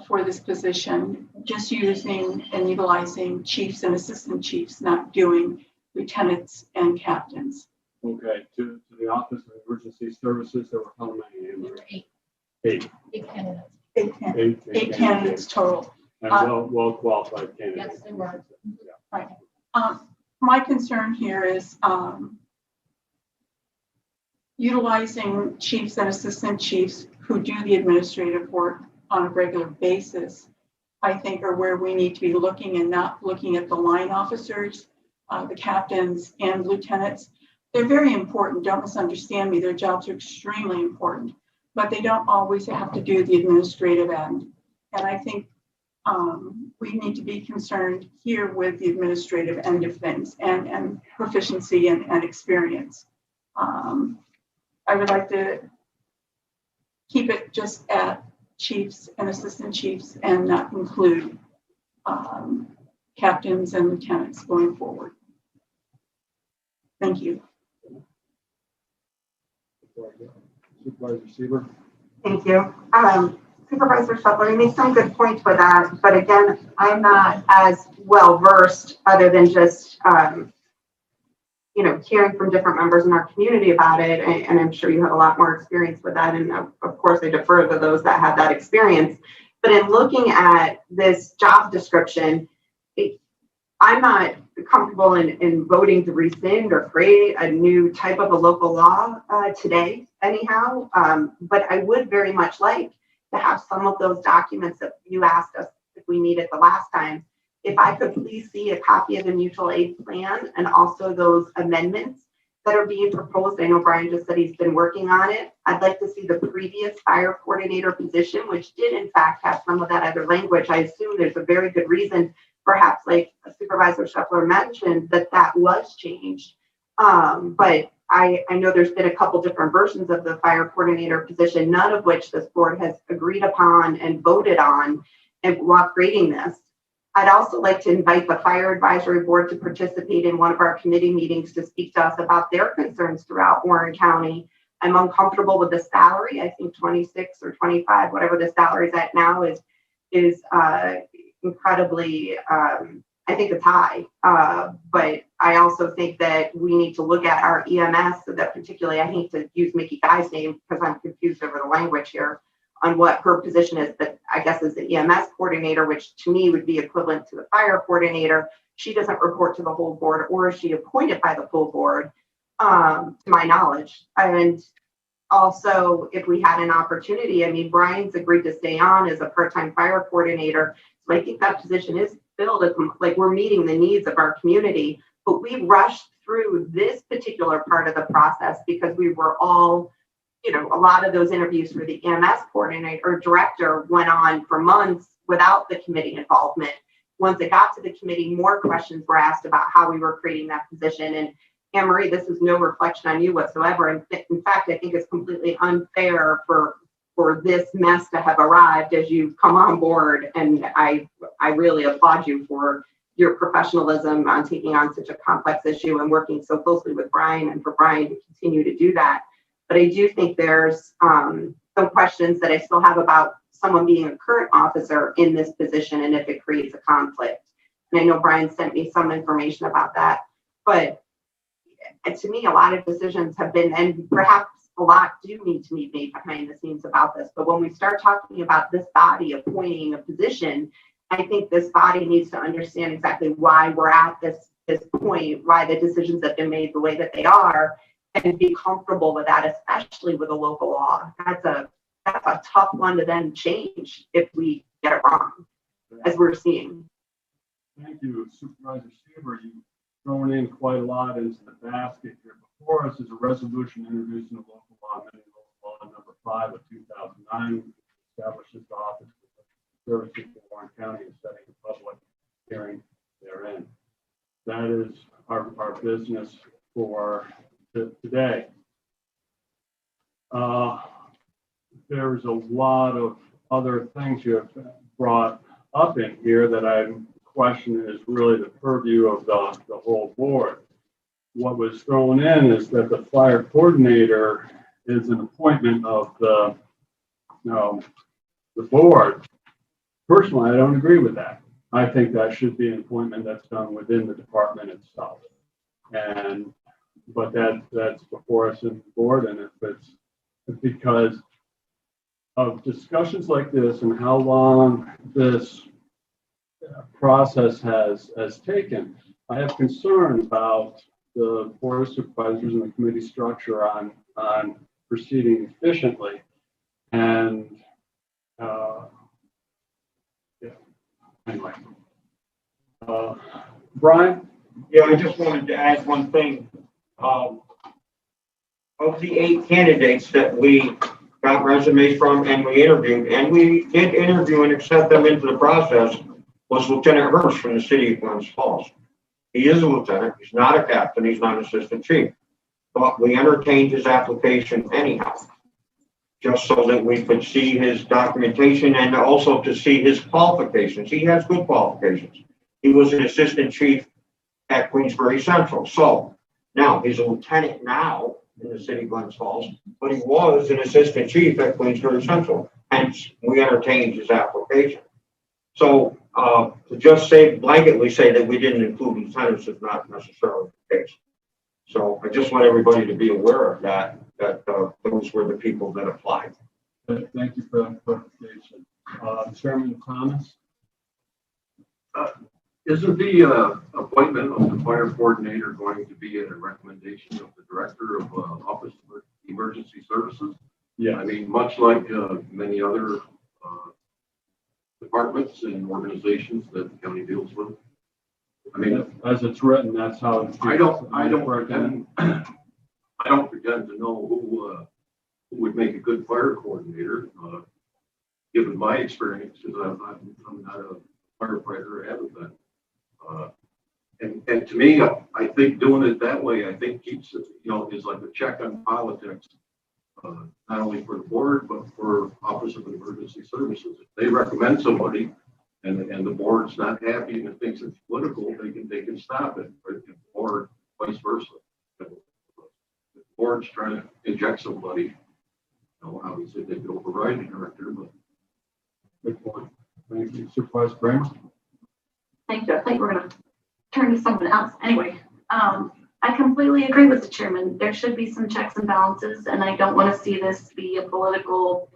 [SPEAKER 10] for this position, just using and utilizing chiefs and assistant chiefs, not doing lieutenants and captains.
[SPEAKER 1] Okay, to the Office of Emergency Services, there were how many?
[SPEAKER 5] There were eight candidates.
[SPEAKER 10] Eight candidates total.
[SPEAKER 1] And well qualified candidates.
[SPEAKER 5] Yes, they were.
[SPEAKER 10] Right. My concern here is utilizing chiefs and assistant chiefs who do the administrative work on a regular basis, I think are where we need to be looking, and not looking at the line officers, the captains and lieutenants. They're very important, don't misunderstand me, their jobs are extremely important, but they don't always have to do the administrative end. And I think we need to be concerned here with the administrative end of things and proficiency and experience. I would like to keep it just at chiefs and assistant chiefs and not include captains and lieutenants going forward. Thank you.
[SPEAKER 1] Supervisor Seaver?
[SPEAKER 2] Thank you. Supervisor Shuttler, you made some good points with that, but again, I'm not as well versed other than just, hearing from different members in our community about it. And I'm sure you have a lot more experience with that. And of course, I defer to those that have that experience. But in looking at this job description, I'm not comfortable in voting to rescind or create a new type of a local law today, anyhow. But I would very much like to have some of those documents that you asked us if we needed the last time. If I could please see a copy of the mutual aid plan and also those amendments that are being proposed. I know Brian just said he's been working on it. I'd like to see the previous fire coordinator position, which did in fact have some of that other language. I assume there's a very good reason, perhaps like Supervisor Shuttler mentioned, that was changed. But I know there's been a couple different versions of the fire coordinator position, none of which this board has agreed upon and voted on and while creating this. I'd also like to invite the Fire Advisory Board to participate in one of our committee meetings to speak to us about their concerns throughout Warren County. I'm uncomfortable with the salary. I think 26 or 25, whatever the salary is at now, is incredibly, I think it's high. But I also think that we need to look at our EMS, so that particularly, I hate to use Mickey Guy's name because I'm confused over the language here on what her position is, but I guess as the EMS coordinator, which to me would be equivalent to the fire coordinator. She doesn't report to the whole board, or is she appointed by the full board, to my knowledge. And also, if we had an opportunity, I mean, Brian's agreed to stay on as a part-time fire coordinator. So I think that position is filled, like we're meeting the needs of our community, but we rushed through this particular part of the process because we were all, a lot of those interviews for the EMS coordinator or director went on for months without the committee involvement. Once it got to the committee, more questions were asked about how we were creating that position. And Anne Marie, this is no reflection on you whatsoever. In fact, I think it's completely unfair for this mess to have arrived as you've come on board. And I really applaud you for your professionalism on taking on such a complex issue and working so closely with Brian, and for Brian to continue to do that. But I do think there's some questions that I still have about someone being a current officer in this position and if it creates a conflict. And I know Brian sent me some information about that, but to me, a lot of decisions have been, and perhaps a lot do need to be made behind the scenes about this. But when we start talking about this body appointing a position, I think this body needs to understand exactly why we're at this point, why the decisions have been made the way that they are, and be comfortable with that, especially with a local law. That's a tough one to then change if we get it wrong, as we're seeing.
[SPEAKER 1] Thank you, Supervisor Seaver. You've thrown in quite a lot into the basket here. Before us is a resolution introducing a local law, amending local law number 5 of 2009, which establishes the Office of Services for Warren County and setting a public hearing therein. That is our business for today. There's a lot of other things you have brought up in here that I question is really the purview of the whole board. What was thrown in is that the fire coordinator is an appointment of the board. Personally, I don't agree with that. I think that should be an appointment that's done within the department itself. But that's before us in the board, and if it's because of discussions like this and how long this process has taken, I have concerns about the board of supervisors and the committee structure on proceeding efficiently. And anyway, Brian?
[SPEAKER 6] Yeah, I just wanted to add one thing. Of the 8 candidates that we got resumes from and we interviewed, and we did interview and accept them into the process, was Lieutenant Hirsch from the city of Glens Falls. He is a lieutenant. He's not a captain. He's not an assistant chief. But we entertained his application anyhow, just so that we could see his documentation and also to see his qualifications. He has good qualifications. He was an assistant chief at Queensbury Central. So now he's a lieutenant now in the city of Glens Falls, but he was an assistant chief at Queensbury Central. Hence, we entertained his application. So to just blanketly say that we didn't include lieutenants is not necessarily the case. So I just want everybody to be aware of that those were the people that applied.
[SPEAKER 1] Thank you for that clarification. Chairman Thomas?
[SPEAKER 9] Isn't the appointment of the fire coordinator going to be at a recommendation of the director of Office of Emergency Services?
[SPEAKER 1] Yeah.
[SPEAKER 9] I mean, much like many other departments and organizations that the county deals with. I mean,
[SPEAKER 1] as it's written, that's how it's.
[SPEAKER 9] I don't pretend to know who would make a good fire coordinator, given my experience, because I'm not a firefighter, I haven't been. And to me, I think doing it that way, I think keeps it, is like a check on politics, not only for the board, but for Office of Emergency Services. If they recommend somebody and the board's not happy and it thinks it's political, they can stop it, or vice versa. If the board's trying to inject somebody, obviously they could override the director, but.
[SPEAKER 1] Good point. Thank you. Supervisor Kramer?
[SPEAKER 4] Thank you. I think we're going to turn to someone else. Anyway, I completely agree with the chairman. There should be some checks and balances, and I don't want to see this be a politicized.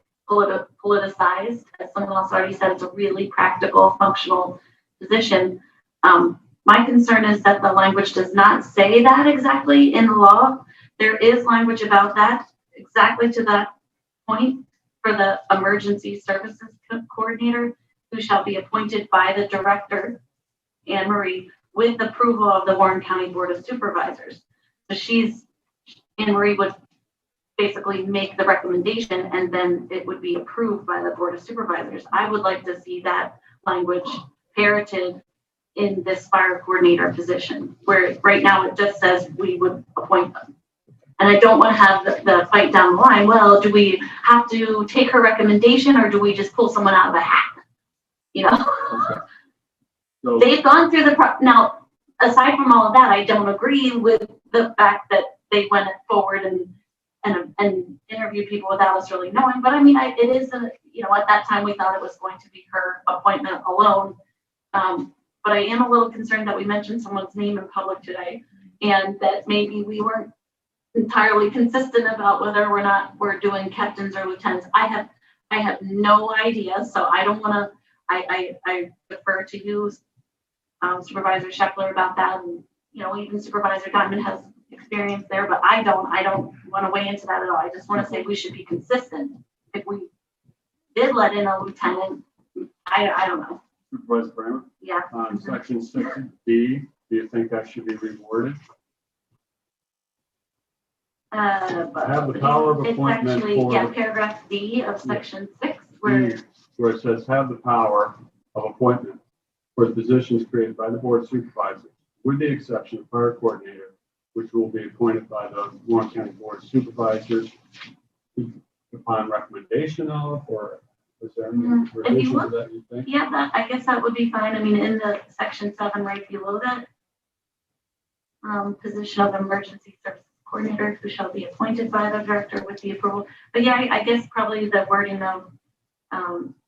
[SPEAKER 4] As someone else already said, it's a really practical, functional position. My concern is that the language does not say that exactly in the law. There is language about that, exactly to that point, for the emergency services coordinator, who shall be appointed by the director, Anne Marie, with approval of the Warren County Board of Supervisors. So Anne Marie would basically make the recommendation, and then it would be approved by the Board of Supervisors. I would like to see that language parroted in this fire coordinator position, where right now it just says we would appoint them. And I don't want to have the fight down the line. Well, do we have to take her recommendation, or do we just pull someone out of a hat?
[SPEAKER 1] Okay. So,
[SPEAKER 4] They've gone through now, aside from all of that, I don't agree with the fact that they went forward and interviewed people without us really knowing. But I mean, it is at that time we thought it was going to be her appointment alone. But I am a little concerned that we mentioned someone's name in public today, and that maybe we weren't entirely consistent about whether or not we're doing captains or lieutenants. I have no idea, so I don't want to. I defer to you, Supervisor Scheckler, about that, and even Supervisor Diamond has experience there, but I don't want to weigh into that at all. I just want to say we should be consistent. If we did let in a lieutenant, I don't know.
[SPEAKER 1] Supervisor Kramer?
[SPEAKER 4] Yeah.
[SPEAKER 1] Section 6D, do you think that should be reworded? Have the power of appointment
[SPEAKER 4] it's actually, paragraph D of section 6,
[SPEAKER 1] where it says have the power of appointment for the positions created by the Board of Supervisors, with the exception of fire coordinator, which will be appointed by the Warren County Board of Supervisors upon recommendation of, or is there any revision to that, you think?
[SPEAKER 4] Yeah, I guess that would be fine. I mean, in the section 7 right below that, position of emergency services coordinator who shall be appointed by the director with the approval. But yeah, I guess probably the wording of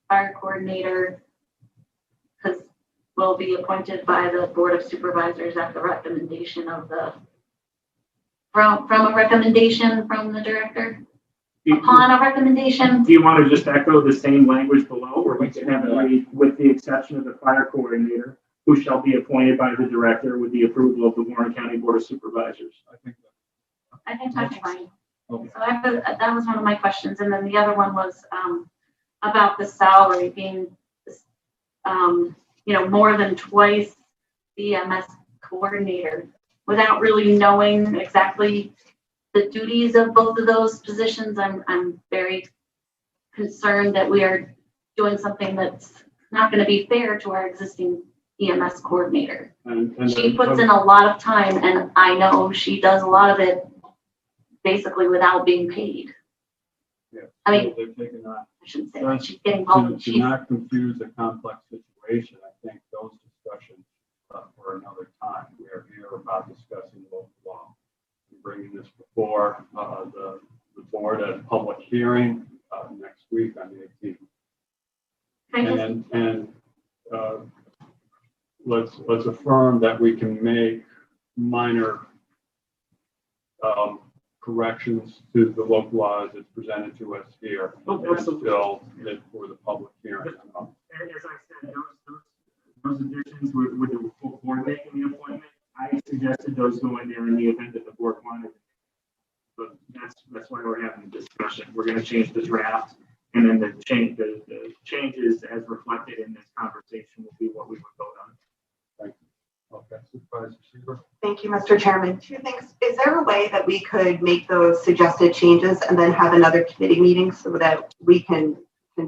[SPEAKER 4] fire coordinator, because will be appointed by the board of supervisors at the recommendation of the, from a recommendation from the director, upon a recommendation.
[SPEAKER 3] Do you want to just echo the same language below, or we can have it read with the exception of the fire coordinator, who shall be appointed by the director with the approval of the Warren County Board of Supervisors?
[SPEAKER 4] I think that's fine.
[SPEAKER 1] Okay.
[SPEAKER 4] So that was one of my questions. And then the other one was about the salary being, more than twice the EMS coordinator, without really knowing exactly the duties of both of those positions. I'm very concerned that we are doing something that's not going to be fair to our existing EMS coordinator.
[SPEAKER 1] And
[SPEAKER 4] She puts in a lot of time, and I know she does a lot of it basically without being paid.
[SPEAKER 1] Yeah,
[SPEAKER 4] I mean,
[SPEAKER 1] they've taken that.
[SPEAKER 4] I shouldn't say that. She's getting involved.
[SPEAKER 1] To not confuse a complex situation, I think those discussions for another time. We are here about discussing local law. We're bringing this before the board at a public hearing next week on the 18th. And let's affirm that we can make minor corrections to the local law as it's presented to us here.
[SPEAKER 3] Oh,
[SPEAKER 1] It's
[SPEAKER 3] absolutely.
[SPEAKER 1] still for the public hearing.
[SPEAKER 3] As I said, those additions with the full board making the appointment, I suggested those go in there in the event that the board wanted. But that's why we're having the discussion. We're going to change the draft, and then the changes as reflected in this conversation will be what we would vote on.
[SPEAKER 1] Thank you. Okay, Supervisor Seaver.
[SPEAKER 2] Thank you, Mr. Chairman. Two things. Is there a way that we could make those suggested changes and then have another committee meeting so that we can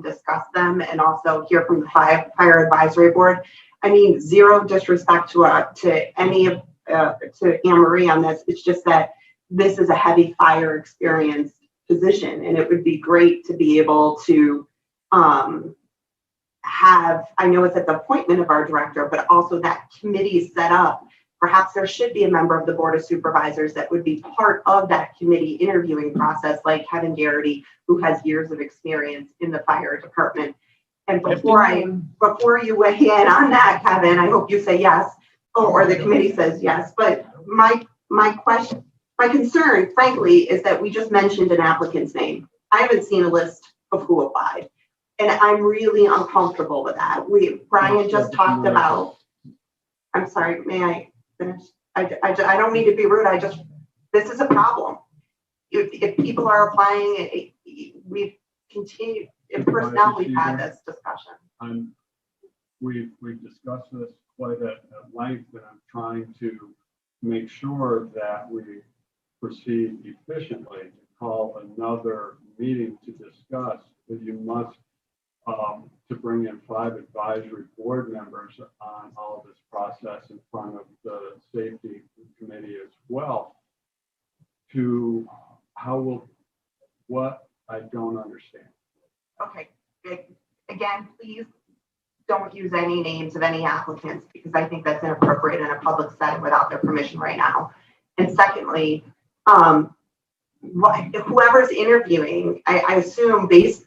[SPEAKER 2] discuss them and also hear from the fire advisory board? I mean, zero disrespect to any of to Anne Marie on this. It's just that this is a heavy fire experience position, and it would be great to be able to have, I know it's at the appointment of our director, but also that committee is set up. Perhaps there should be a member of the Board of Supervisors that would be part of that committee interviewing process, like Kevin Garrity, who has years of experience in the fire department. And before you weigh in on that, Kevin, I hope you say yes, or the committee says yes. But my concern, frankly, is that we just mentioned an applicant's name. I haven't seen a list of who applied. And I'm really uncomfortable with that. Brian just talked about, I'm sorry, may I finish? I don't mean to be rude. This is a problem. If people are applying, we've continued, in personnel, we've had this discussion.
[SPEAKER 1] We've discussed this quite at length, and I'm trying to make sure that we proceed efficiently. To call another meeting to discuss, that you must to bring in 5 advisory board members on all of this process in front of the safety committee as well. To what I don't understand.
[SPEAKER 2] Okay, again, please don't use any names of any applicants, because I think that's inappropriate in a public setting without their permission right now. And secondly, whoever's interviewing, I assume if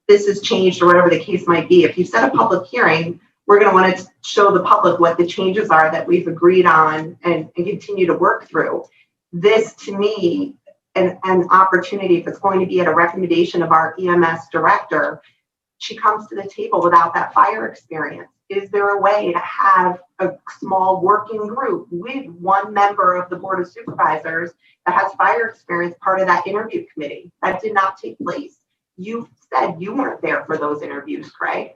[SPEAKER 2] this is changed or whatever the case might be, if you set a public hearing, we're going to want to show the public what the changes are that we've agreed on and continue to work through. This, to me, an opportunity, if it's going to be at a recommendation of our EMS director, she comes to the table without that fire experience. Is there a way to have a small working group with one member of the Board of Supervisors that has fire experience part of that interview committee? That did not take place. You said you weren't there for those interviews, Craig.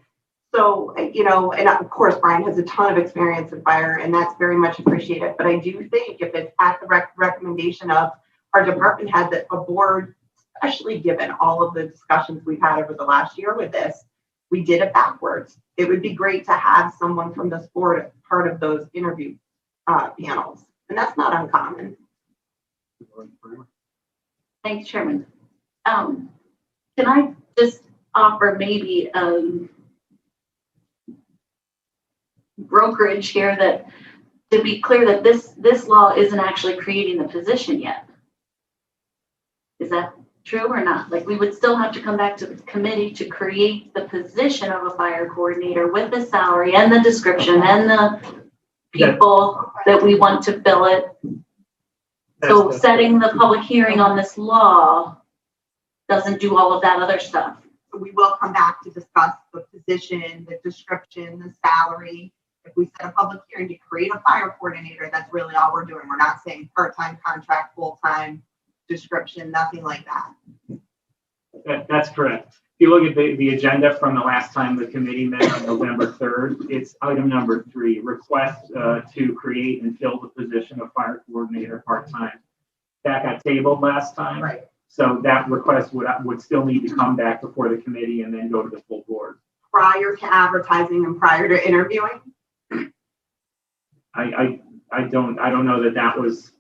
[SPEAKER 2] So, and of course, Brian has a ton of experience in fire, and that's very much appreciated. But I do think if it's at the recommendation of our department head, that a board, especially given all of the discussions we've had over the last year with this, we did it backwards. It would be great to have someone from this board as part of those interview panels. And that's not uncommon.
[SPEAKER 4] Thanks, Chairman. Can I just offer maybe brokerage here, that to be clear that this law isn't actually creating the position yet. Is that true or not? Like, we would still have to come back to the committee to create the position of a fire coordinator with the salary and the description and the people that we want to fill it. So setting the public hearing on this law doesn't do all of that other stuff.
[SPEAKER 2] So we will come back to discuss the position, the description, the salary. If we set a public hearing to create a fire coordinator, that's really all we're doing. We're not saying part-time contract, full-time description, nothing like that.
[SPEAKER 3] That's correct. If you look at the agenda from the last time the committee met on November 3rd, it's item number 3, request to create and fill the position of fire coordinator part-time. That got tabled last time.
[SPEAKER 2] Right.
[SPEAKER 3] So that request would still need to come back before the committee and then go to the full board.
[SPEAKER 2] Prior to advertising and prior to interviewing?
[SPEAKER 3] I don't know that was,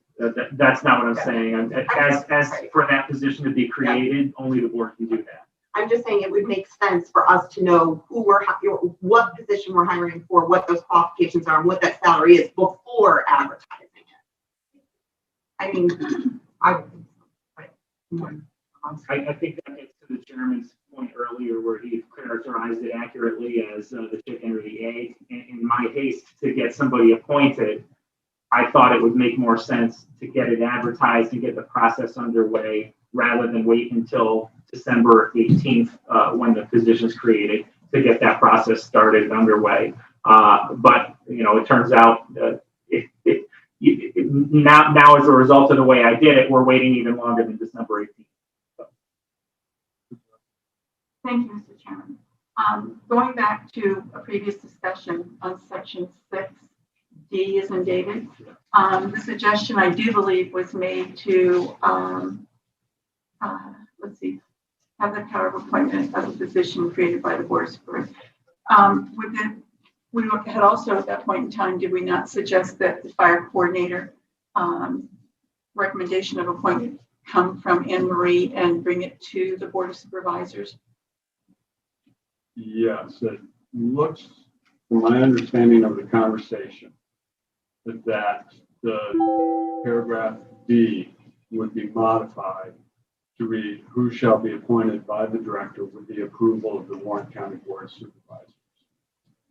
[SPEAKER 3] that's not what I'm saying. As for that position to be created, only the board can do that.
[SPEAKER 2] I'm just saying it would make sense for us to know who what position we're hiring for, what those qualifications are, and what that salary is before advertising it. I mean, I
[SPEAKER 3] think that gets to the chairman's point earlier where he characterized it accurately as the chicken or the egg. In my haste to get somebody appointed, I thought it would make more sense to get it advertised and get the process underway rather than wait until December 18th when the position's created to get that process started underway. But it turns out now as a result of the way I did it, we're waiting even longer than December 18th.
[SPEAKER 10] Thank you, Mr. Chairman. Going back to a previous discussion on section 6D as in David, the suggestion I do believe was made to, have the power of appointment of a position created by the board of supervisors. We had also at that point in time, did we not suggest that the fire coordinator recommendation of appointment come from Anne Marie and bring it to the board of supervisors?
[SPEAKER 1] Yes, it looks, from my understanding of the conversation, that the paragraph D would be modified to read, who shall be appointed by the director with the approval of the Warren County Board of Supervisors.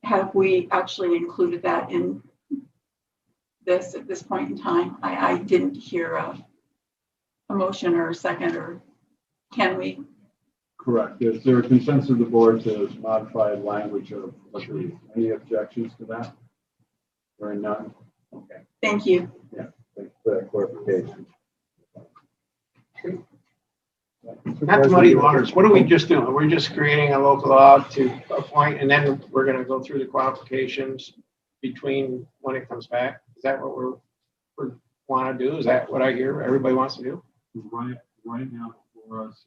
[SPEAKER 10] Have we actually included that in this at this point in time? I didn't hear a motion or a second, or can we?
[SPEAKER 1] Correct. Is there a consensus of the board to modify the language of the, any objections to that? Or none? Okay.
[SPEAKER 10] Thank you.
[SPEAKER 1] Yeah, thanks for that clarification.
[SPEAKER 7] Not to muddy waters, what are we just doing? We're just creating a local law to appoint, and then we're gonna go through the qualifications between when it comes back? Is that what we wanna do? Is that what I hear everybody wants to do?
[SPEAKER 1] Right now for us,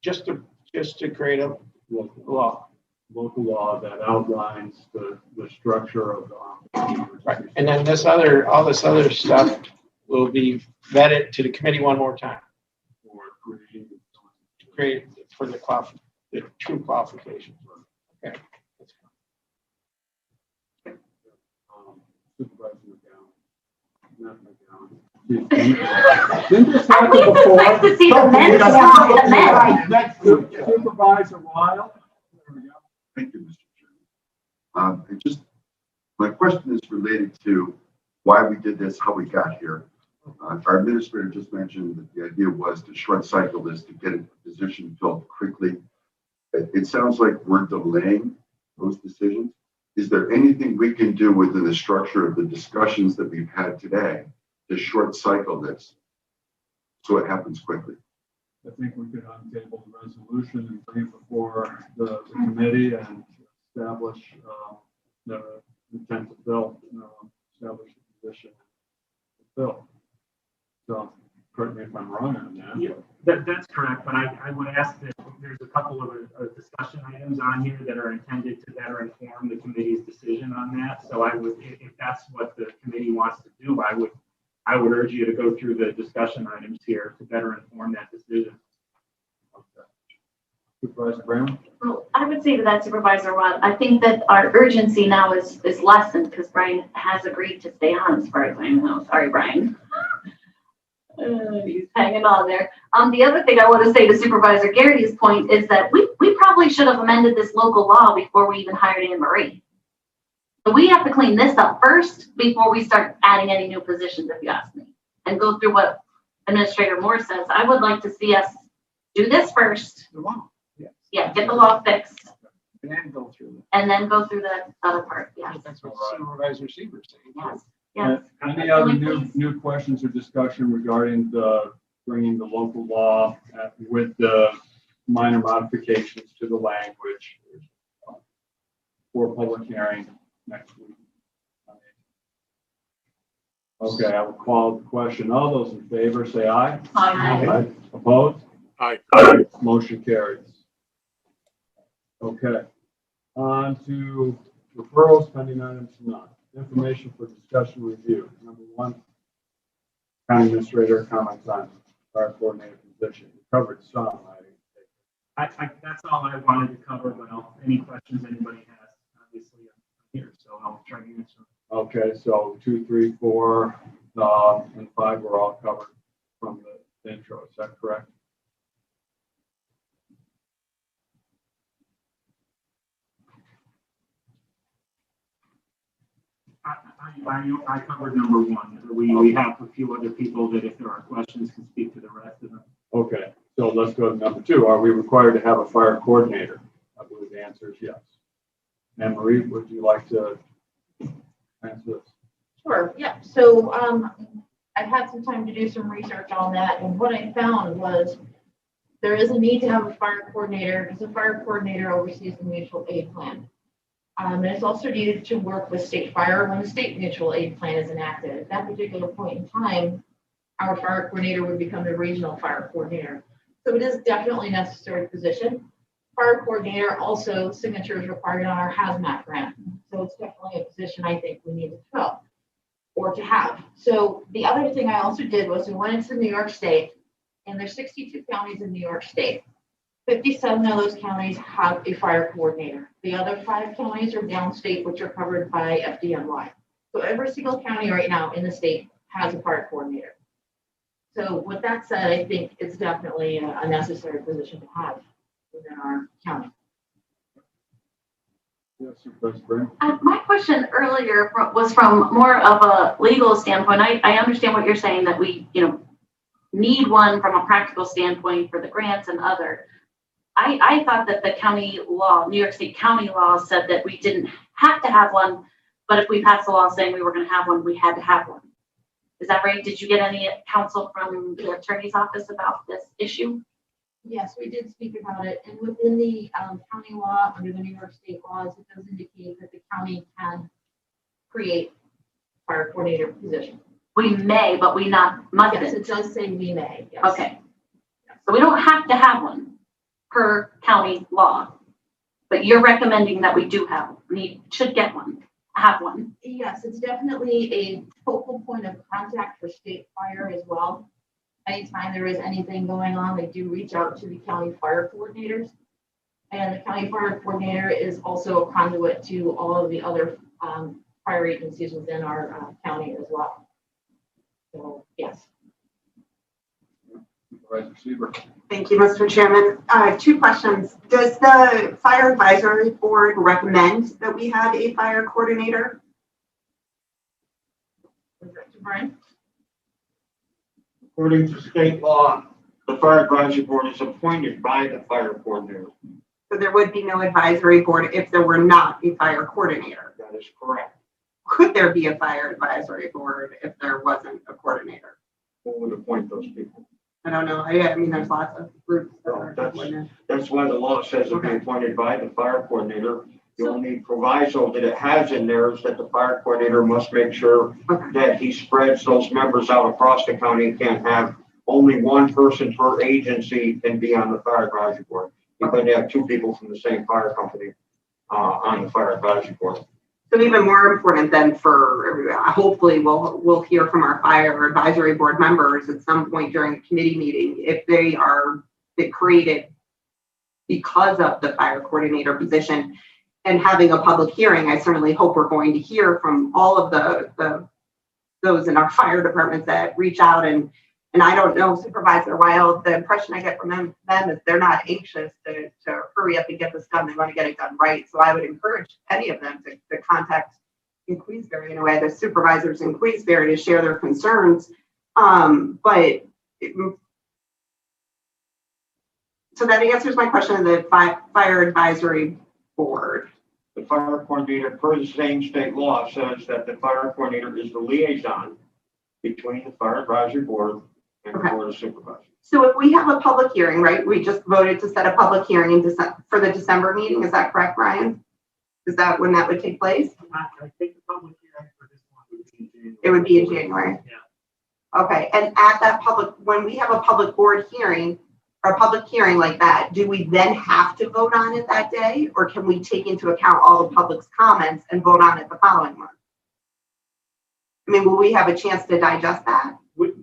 [SPEAKER 7] Just to create a law.
[SPEAKER 1] local law that outlines the structure of the
[SPEAKER 7] Right, and then all this other stuff will be vetted to the committee one more time. Create for the true qualifications. Okay.
[SPEAKER 1] Supervisor McGowan. Not McGowan. Didn't this happen
[SPEAKER 4] At least it's
[SPEAKER 1] before?
[SPEAKER 4] nice to see the men support the men.
[SPEAKER 1] Supervisor Wild. There we go.
[SPEAKER 11] Thank you, Mr. Chairman. My question is related to why we did this, how we got here. Our administrator just mentioned that the idea was to short cycle this to get a position filled quickly. It sounds like we're delaying those decisions. Is there anything we can do within the structure of the discussions that we've had today to short cycle this so it happens quickly?
[SPEAKER 1] I think we could untable the resolution and bring it before the committee and establish the intent to fill, establish the position to fill. So, correct me if I'm wrong on that.
[SPEAKER 3] Yeah, that's correct, but I would ask that there's a couple of discussion items on here that are intended to better inform the committee's decision on that. So I would, if that's what the committee wants to do, I would urge you to go through the discussion items here to better inform that decision.
[SPEAKER 1] Okay. Supervisor Brown?
[SPEAKER 4] Well, I would say to that, Supervisor Watt, I think that our urgency now is lessened because Brian has agreed to stay on as far as I know. Sorry, Brian. He's hanging on there. The other thing I want to say to Supervisor Garrity's point is that we probably should have amended this local law before we even hired Anne Marie. So we have to clean this up first before we start adding any new positions, if you ask me, and go through what Administrator Moore says. I would like to see us do this first.
[SPEAKER 7] The law,
[SPEAKER 4] Yeah, get the law fixed
[SPEAKER 7] and then go through it.
[SPEAKER 4] and then go through the other part. Yes.
[SPEAKER 7] That's what Supervisor Seaver's saying.
[SPEAKER 4] Yes. Yes.
[SPEAKER 1] Any other new questions or discussion regarding bringing the local law with the minor modifications to the language for public hearing next week? Okay, I will call the question. All those in favor, say aye.
[SPEAKER 4] Aye.
[SPEAKER 1] Opposed?
[SPEAKER 12] Aye.
[SPEAKER 1] Motion carries. Okay. On to referrals, pending items none. Information for discussion review. Number one, county administrator comments on fire coordinator position. You covered some.
[SPEAKER 3] That's all I wanted to cover, but any questions anybody has, obviously I'm here, so I'll try to answer.
[SPEAKER 1] Okay, so 2, 3, 4, and 5 were all covered from the intro. Is that correct?
[SPEAKER 3] I covered number one. We have a few other people that if there are questions can speak to the rest of them.
[SPEAKER 1] Okay, so let's go to number 2. Are we required to have a fire coordinator? I believe the answer is yes. Anne Marie, would you like to answer this?
[SPEAKER 5] Sure, yeah, so, I've had some time to do some research on that, and what I found was there is a need to have a fire coordinator, because the fire coordinator oversees the mutual aid plan. And it's also needed to work with state fire when the state mutual aid plan is enacted. At that particular point in time, our fire coordinator would become the regional fire coordinator. So it is definitely a necessary position. Fire coordinator also signature is required on our hazmat grant. So it's definitely a position I think we need to fill or to have. So the other thing I also did was we went into New York State, and there's 62 counties in New York State. 57 of those counties have a fire coordinator. The other 5 counties are downstate, which are covered by FDNY. So every single county right now in the state has a fire coordinator. So with that said, I think it's definitely a necessary position to have within our county.
[SPEAKER 1] Yes, Supervisor Brown.
[SPEAKER 4] My question earlier was from more of a legal standpoint. I understand what you're saying, that we, need one from a practical standpoint for the grants and other. I thought that the county law, New York State county law, said that we didn't have to have one, but if we passed a law saying we were going to have one, we had to have one. Is that right? Did you get any counsel from the attorney's office about this issue?
[SPEAKER 5] Yes, we did speak about it, and within the county law, under the New York State laws, it does indicate that the county can create fire coordinator position.
[SPEAKER 4] We may, but we mustn't.
[SPEAKER 5] Yes, it does say we may, yes.
[SPEAKER 4] Okay. So we don't have to have one per county law, but you're recommending that we do have, should get one, have one.
[SPEAKER 5] Yes, it's definitely a focal point of contact for state fire as well. Anytime there is anything going on, they do reach out to the county fire coordinators. And the county fire coordinator is also a conduit to all of the other fire agencies within our county as well. So, yes.
[SPEAKER 1] Supervisor Seaver.
[SPEAKER 2] Thank you, Mr. Chairman. 2 questions. Does the Fire Advisory Board recommend that we have a fire coordinator?
[SPEAKER 5] Brian?
[SPEAKER 6] According to state law, the fire advisory board is appointed by the fire coordinator.
[SPEAKER 2] So there would be no advisory board if there were not a fire coordinator.
[SPEAKER 6] That is correct.
[SPEAKER 2] Could there be a fire advisory board if there wasn't a coordinator?
[SPEAKER 6] Who would appoint those people?
[SPEAKER 2] I don't know. I mean, there's lots of groups that are.
[SPEAKER 6] That's why the law says it'll be appointed by the fire coordinator. The only proviso that it has in there is that the fire coordinator must make sure that he spreads those members out across the county. Can't have only one person per agency and be on the fire advisory board. You couldn't have 2 people from the same fire company on the fire advisory board.
[SPEAKER 2] So even more important than for, hopefully we'll hear from our fire advisory board members at some point during the committee meeting, if they are created because of the fire coordinator position and having a public hearing. I certainly hope we're going to hear from all of those in our fire departments that reach out and And I don't know Supervisor Wild, the impression I get from them is they're not anxious to hurry up and get this done. They want to get it done right. So I would encourage any of them to contact in Queensbury in a way, the supervisors in Queensbury to share their concerns. So that answers my question of the fire advisory board.
[SPEAKER 6] The fire coordinator, per the same state law, says that the fire coordinator is the liaison between the fire advisory board and the board of supervisors.
[SPEAKER 2] So if we have a public hearing, right, we just voted to set a public hearing for the December meeting. Is that correct, Brian? Is that when that would take place?
[SPEAKER 3] I think the public hearing for this one would be in January.
[SPEAKER 2] It would be in January.
[SPEAKER 3] Yeah.
[SPEAKER 2] Okay, and at that when we have a public board hearing or a public hearing like that, do we then have to vote on it that day? Or can we take into account all the public's comments and vote on it the following month? I mean, will we have a chance to digest that?
[SPEAKER 3] The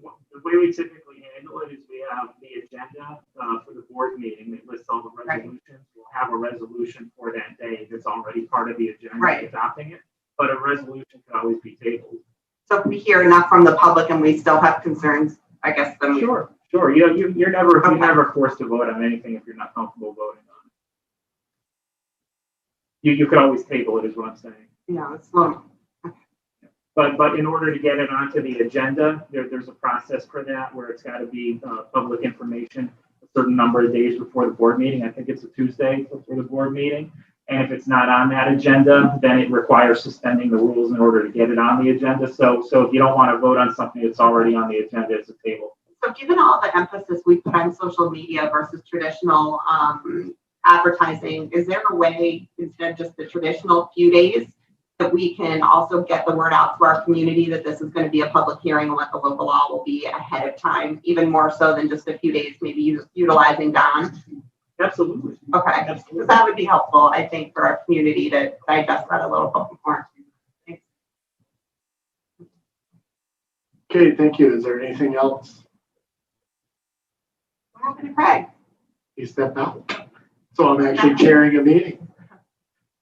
[SPEAKER 3] way we typically handle it is we have the agenda for the board meeting that lists all the resolutions. Right. We'll have a resolution for that day that's already part of the agenda, right, adopting it. But a resolution can always be tabled.
[SPEAKER 2] So if we hear enough from the public and we still have concerns, I guess then we...
[SPEAKER 3] Sure. You're never forced to vote on anything if you're not comfortable voting on it. You could always table it, is what I'm saying.
[SPEAKER 2] Yeah, it's long.
[SPEAKER 3] But in order to get it onto the agenda, there's a process for that where it's got to be public information a certain number of days before the board meeting. I think it's a Tuesday before the board meeting. And if it's not on that agenda, then it requires suspending the rules in order to get it on the agenda. So if you don't want to vote on something that's already on the agenda, it's a table.
[SPEAKER 2] So given all the emphasis we put on social media versus traditional advertising, is there a way, instead of just the traditional few days, that we can also get the word out to our community that this is going to be a public hearing and what the local law will be ahead of time, even more so than just a few days, maybe utilizing Don?
[SPEAKER 3] Absolutely.
[SPEAKER 2] Okay. Absolutely. Because that would be helpful, I think, for our community to digest that a little bit more. Thanks.
[SPEAKER 12] Okay, thank you. Is there anything else?
[SPEAKER 2] What happened to Craig?
[SPEAKER 12] He stepped out. So I'm actually chairing a meeting.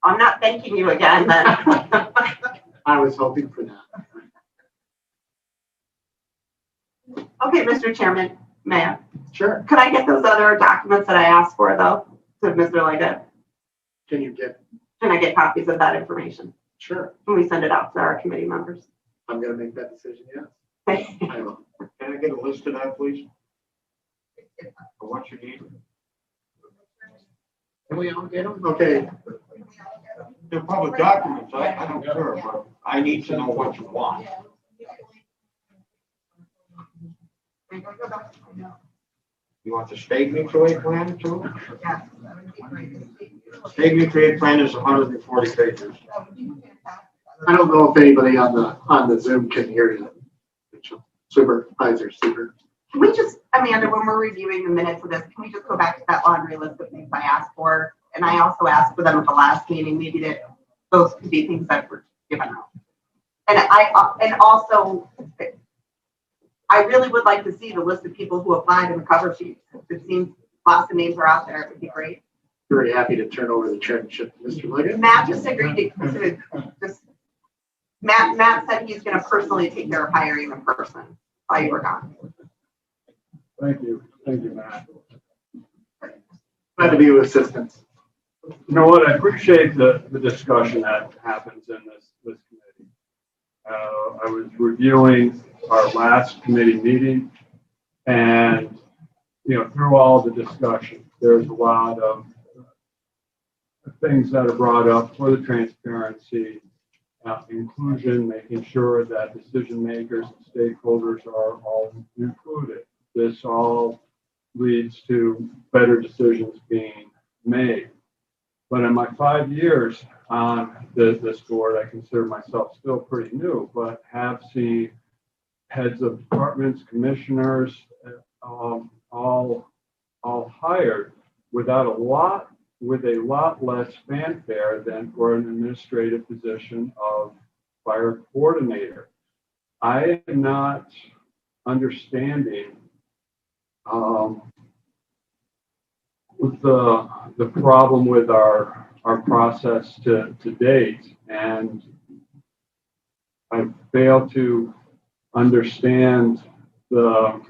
[SPEAKER 2] I'm not thanking you again, then.
[SPEAKER 12] I was hoping for that.
[SPEAKER 2] Okay, Mr. Chairman, Mayor.
[SPEAKER 12] Sure.
[SPEAKER 2] Could I get those other documents that I asked for, though, to Mr. Leggett?
[SPEAKER 12] Can
[SPEAKER 2] I get copies of that information?
[SPEAKER 12] Sure.
[SPEAKER 2] Can we send it out to our committee members?
[SPEAKER 12] I'm going to make that decision, yes. I will.
[SPEAKER 6] Can I get a list of that, please? For what you need?
[SPEAKER 7] Can we all get them?
[SPEAKER 12] Okay.
[SPEAKER 6] They're public documents. I don't care, but I need to know what you want. You want the state mutual aid plan too?
[SPEAKER 2] Yeah.
[SPEAKER 6] State mutual aid plan is 140 pages.
[SPEAKER 12] I don't know if anybody on the Zoom can hear you. Supervisor Seeger.
[SPEAKER 2] Can we just, Amanda, when we're reviewing the minutes of this, can we just go back to that laundry list of things I asked for? And I also asked for them at the last meeting, maybe that those could be things that were given out. And also, I really would like to see the list of people who applied in the cover sheet. It seems lots of names are out there. It would be great.
[SPEAKER 12] Very happy to turn over the chairmanship to Mr. Leggett.
[SPEAKER 2] Matt just agreed to just, Matt said he's going to personally take care of hiring the person while you were gone.
[SPEAKER 1] Thank you, Matt.
[SPEAKER 12] Glad to be of assistance.
[SPEAKER 1] You know what? I appreciate the discussion that happens in this committee. I was reviewing our last committee meeting, and through all the discussion, there's a lot of things that are brought up for the transparency, inclusion, making sure that decision makers and stakeholders are all included. This all leads to better decisions being made. But in my 5 years on this board, I consider myself still pretty new, but have seen heads of departments, commissioners, all hired with a lot less fanfare than for an administrative position of fire coordinator. I am not understanding the problem with our process to date, and I fail to understand the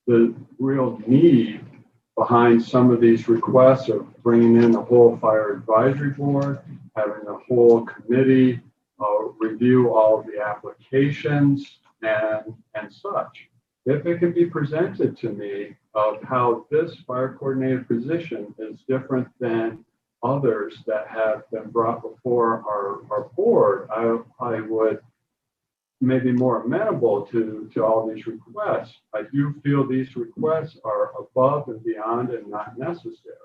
[SPEAKER 1] the real need behind some of these requests of bringing in a whole fire advisory board, having a whole committee review all of the applications and such. If it can be presented to me of how this fire coordinator position is different than others that have been brought before our board, I would maybe more amenable to all these requests. I do feel these requests are above and beyond and not necessary.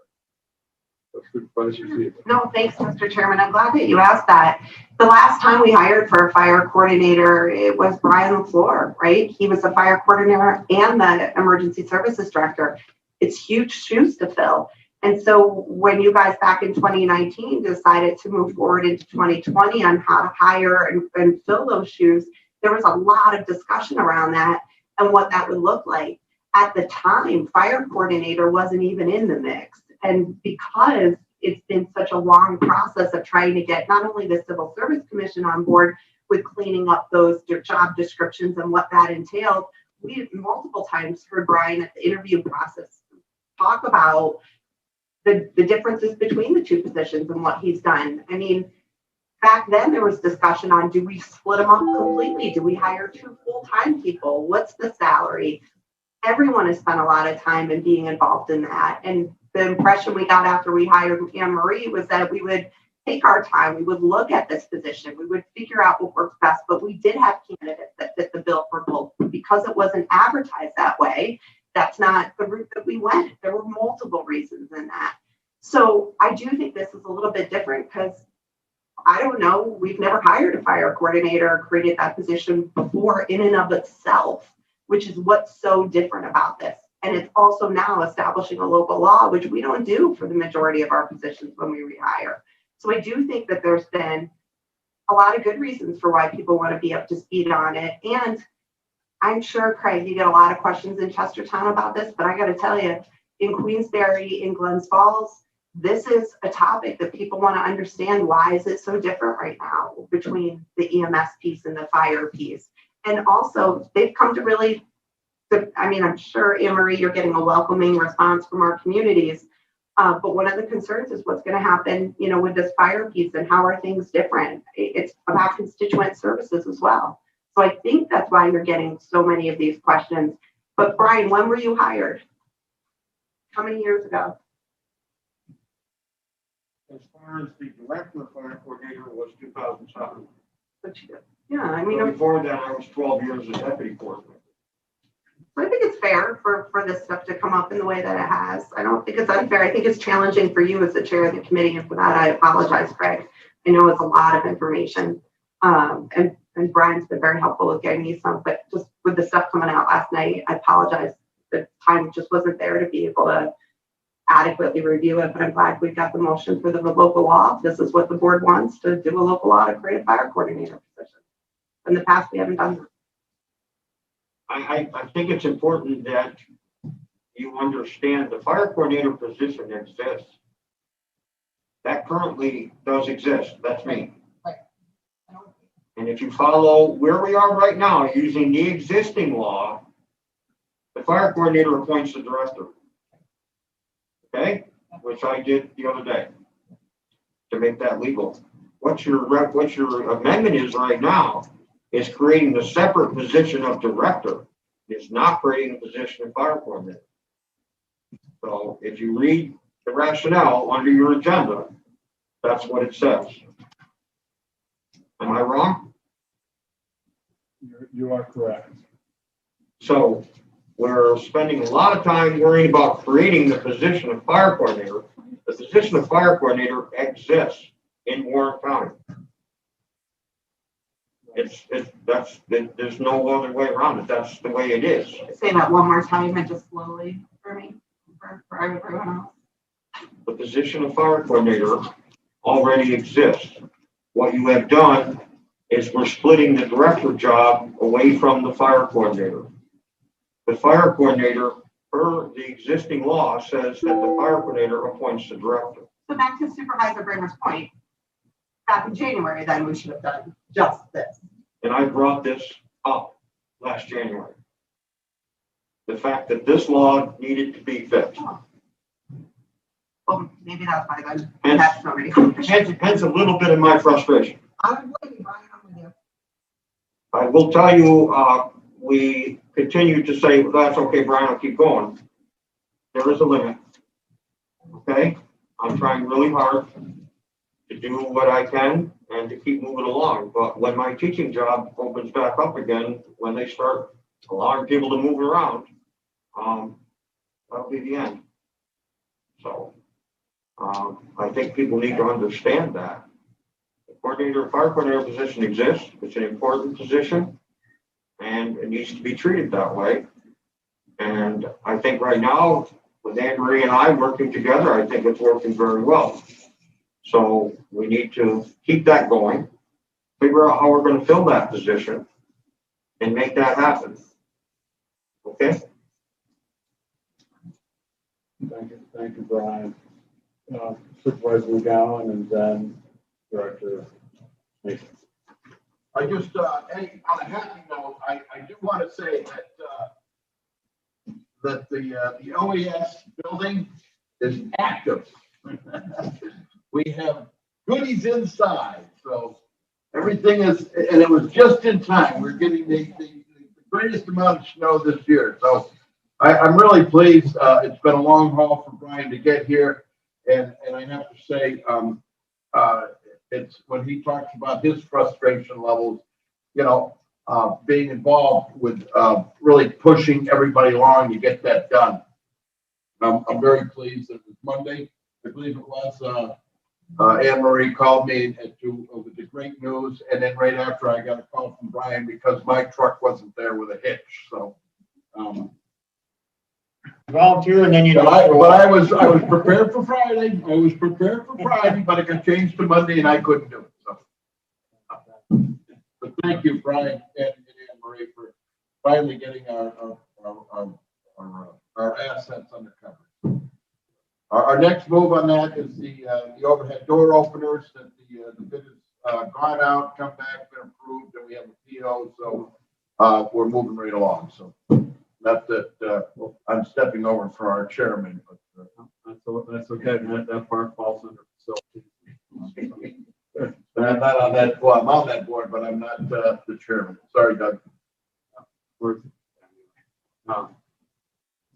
[SPEAKER 1] Supervisor.
[SPEAKER 2] No, thanks, Mr. Chairman. I'm glad that you asked that. The last time we hired for a fire coordinator, it was Brian LaFleur, right? He was the fire coordinator and the emergency services director. It's huge shoes to fill. And so when you guys back in 2019 decided to move forward into 2020 on how to hire and fill those shoes, there was a lot of discussion around that and what that would look like. At the time, fire coordinator wasn't even in the mix. And because it's been such a long process of trying to get not only the Civil Service Commission on board with cleaning up those job descriptions and what that entailed, we multiple times heard Brian at the interview process talk about the differences between the two positions and what he's done. I mean, back then there was discussion on, do we split them up completely? Do we hire 2 full-time people? What's the salary? Everyone has spent a lot of time in being involved in that. And the impression we got after we hired Anne Marie was that we would take our time, we would look at this position, we would figure out what works best, but we did have candidates that fit the bill for both. Because it wasn't advertised that way, that's not the route that we went. There were multiple reasons in that. So I do think this is a little bit different because I don't know, we've never hired a fire coordinator or created that position before in and of itself, which is what's so different about this. And it's also now establishing a local law, which we don't do for the majority of our positions when we rehire. So I do think that there's been a lot of good reasons for why people want to be up to speed on it. And I'm sure, Craig, you get a lot of questions in Chestertown about this, but I got to tell you, in Queensbury, in Glens Falls, this is a topic that people want to understand. Why is it so different right now between the EMS piece and the fire piece? And also, they've come to really, I mean, I'm sure, Anne Marie, you're getting a welcoming response from our communities. But one of the concerns is what's going to happen, you know, with this fire piece and how are things different? It's about constituent services as well. So I think that's why you're getting so many of these questions. But Brian, when were you hired? How many years ago?
[SPEAKER 6] As far as the director of fire coordinator was 2007.
[SPEAKER 2] Yeah, I mean,
[SPEAKER 6] Before that, I was 12 years as deputy coordinator.
[SPEAKER 2] I think it's fair for this stuff to come up in the way that it has. I don't think it's unfair. I think it's challenging for you as the chair of the committee, and for that, I apologize, Craig. I know it's a lot of information, and Brian's been very helpful with getting me some, but just with the stuff coming out last night, I apologize. The time just wasn't there to be able to adequately review it, but I'm glad we've got the motion for the local law. This is what the board wants, to do a local law to create a fire coordinator position. In the past, we haven't done that.
[SPEAKER 6] I think it's important that you understand the fire coordinator position exists. That currently does exist. That's me. And if you follow where we are right now, using the existing law, the fire coordinator appoints the director. Okay? Which I did the other day to make that legal. What your amendment is right now is creating the separate position of director. It's not creating a position of fire coordinator. So if you read the rationale under your agenda, that's what it says. Am I wrong?
[SPEAKER 1] You are correct.
[SPEAKER 6] So we're spending a lot of time worrying about creating the position of fire coordinator. The position of fire coordinator exists in Warren County. There's no other way around it. That's the way it is.
[SPEAKER 2] Say that one more time and just slowly for me, for everyone else.
[SPEAKER 6] The position of fire coordinator already exists. What you have done is we're splitting the director job away from the fire coordinator. The fire coordinator, per the existing law, says that the fire coordinator appoints the director.
[SPEAKER 2] So back to Supervisor Bringer's point, back in January, then we should have done just this.
[SPEAKER 6] And I brought this up last January. the fact that this law needed to be fixed.
[SPEAKER 2] Well, maybe that's why then.
[SPEAKER 6] Hence-
[SPEAKER 2] That's already.
[SPEAKER 6] Hence a little bit of my frustration.
[SPEAKER 2] I'm waiting, Brian, I'm with you.
[SPEAKER 6] I will tell you, we continue to say, well, that's okay, Brian, I'll keep going. There is a limit. Okay? I'm trying really hard to do what I can and to keep moving along. But when my teaching job opens back up again, when they start allowing people to move around, that'll be the end. So, I think people need to understand that. The coordinator, fire coordinator position exists. It's an important position and it needs to be treated that way. And I think right now, with Anne Marie and I working together, I think it's working very well. So we need to keep that going, figure out how we're going to fill that position and make that happen. Okay?
[SPEAKER 1] Thank you, Brian. Supervisor McGowan and then Director Mason.
[SPEAKER 9] I just, hey, on a happy note, I do want to say that the OES building is active. We have goodies inside, so everything is, and it was just in time. We're getting the greatest amount of snow this year, so I'm really pleased. It's been a long haul for Brian to get here, and I have to say, it's when he talks about his frustration levels, you know, being involved with really pushing everybody along to get that done. I'm very pleased that it was Monday, I believe it was. Anne Marie called me with the great news, and then right after I got a call from Brian because my truck wasn't there with a hitch. So
[SPEAKER 6] Volunteer and then you
[SPEAKER 9] but I was prepared for Friday. I was prepared for Friday, but it got changed to Monday, and I couldn't do it. So, but thank you, Brian and Anne Marie, for finally getting our assets under cover. Our next move on that is the overhead door openers that the bid has gone out, come back, been approved, and we have a PO. So we're moving right along. So not that I'm stepping over for our chairman, but
[SPEAKER 1] That's okay. That part falls under facilities.
[SPEAKER 9] I'm not on that. Well, I'm on that board, but I'm not the chairman. Sorry, Doug.